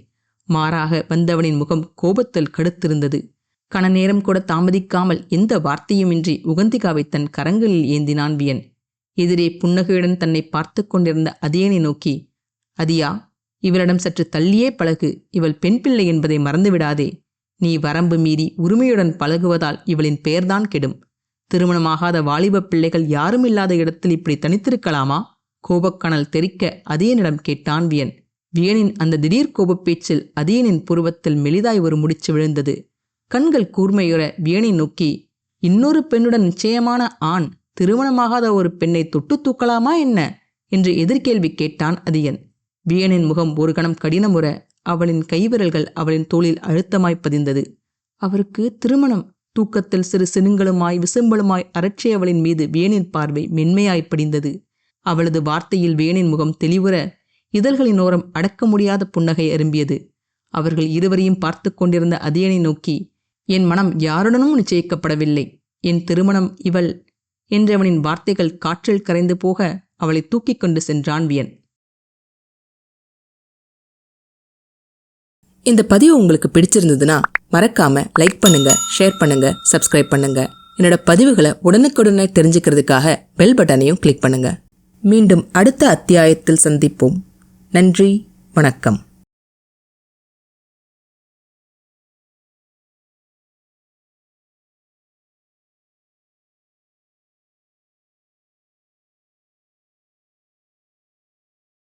[SPEAKER 3] மாறாக வந்தவனின் முகம் கோபத்தில் கடுத்திருந்தது. கண நேரம் கூட தாமதிக்காமல் எந்த வார்த்தையுமின்றி உகந்திகாவை தன் கரங்களில் ஏந்தினான் வியன். எதிரே புன்னகையுடன் தன்னை பார்த்து கொண்டிருந்த அதியனை நோக்கி, அதியா, இவளிடம் சற்று தள்ளியே பழகு. இவள் பெண் பிள்ளை என்பதை மறந்துவிடாதே. நீ வரம்பு மீறி உரிமையுடன் பழகுவதால் இவளின் பெயர்தான் கெடும். திருமணமாகாத வாலிப பிள்ளைகள் யாரும் இல்லாத இடத்தில் இப்படி தனித்திருக்கலாமா? கோபக்கணல் தெறிக்க அதியனிடம் கேட்டான் வியன். வியனின் அந்த திடீர் கோபப் பேச்சில் அதியனின் புருவத்தில் மெலிதாய் ஒரு முடிச்சு விழுந்தது. கண்கள் கூர்மையுற வியனை நோக்கி, இன்னொரு பெண்ணுடன் நிச்சயமான ஆண் திருமணமாகாத ஒரு பெண்ணை தொட்டு தூக்கலாமா என்ன என்று எதிர்கேள்வி கேட்டான் அதியன். வியனின் முகம் ஒரு கணம் கடினமுற அவளின் கைவிரல்கள் அவளின் தோளில் அழுத்தமாய் பதிந்தது. அவருக்கு திருமணம்? தூக்கத்தில் சிறு சினுங்களுமாய் விசும்பலுமாய் அரட்சிய அவளின் மீது வியனின் பார்வை மென்மையாய் படிந்தது. அவளது வார்த்தையில் வியனின் முகம் தெளிவுற இதழ்களின் ஓரம் அடக்க முடியாத புன்னகை அரும்பியது. அவர்கள் இருவரையும் பார்த்து கொண்டிருந்த அதியனை நோக்கி, என் மனம் யாருடனும் நிச்சயிக்கப்படவில்லை, என் திருமணம் இவள் என்றவனின் வார்த்தைகள் காற்றில் கரைந்து போக அவளை தூக்கிக் கொண்டு சென்றான் வியன்.
[SPEAKER 1] இந்த பதிவு உங்களுக்கு பிடிச்சிருந்ததுன்னா மறக்காம லைக் பண்ணுங்க, ஷேர் பண்ணுங்க, சப்ஸ்கிரைப் பண்ணுங்க. என்னோட பதிவுகளை உடனுக்குடனே தெரிஞ்சுக்கிறதுக்காக பெல் பட்டனையும் கிளிக் பண்ணுங்க. மீண்டும் அடுத்த அத்தியாயத்தில் சந்திப்போம். நன்றி, வணக்கம்.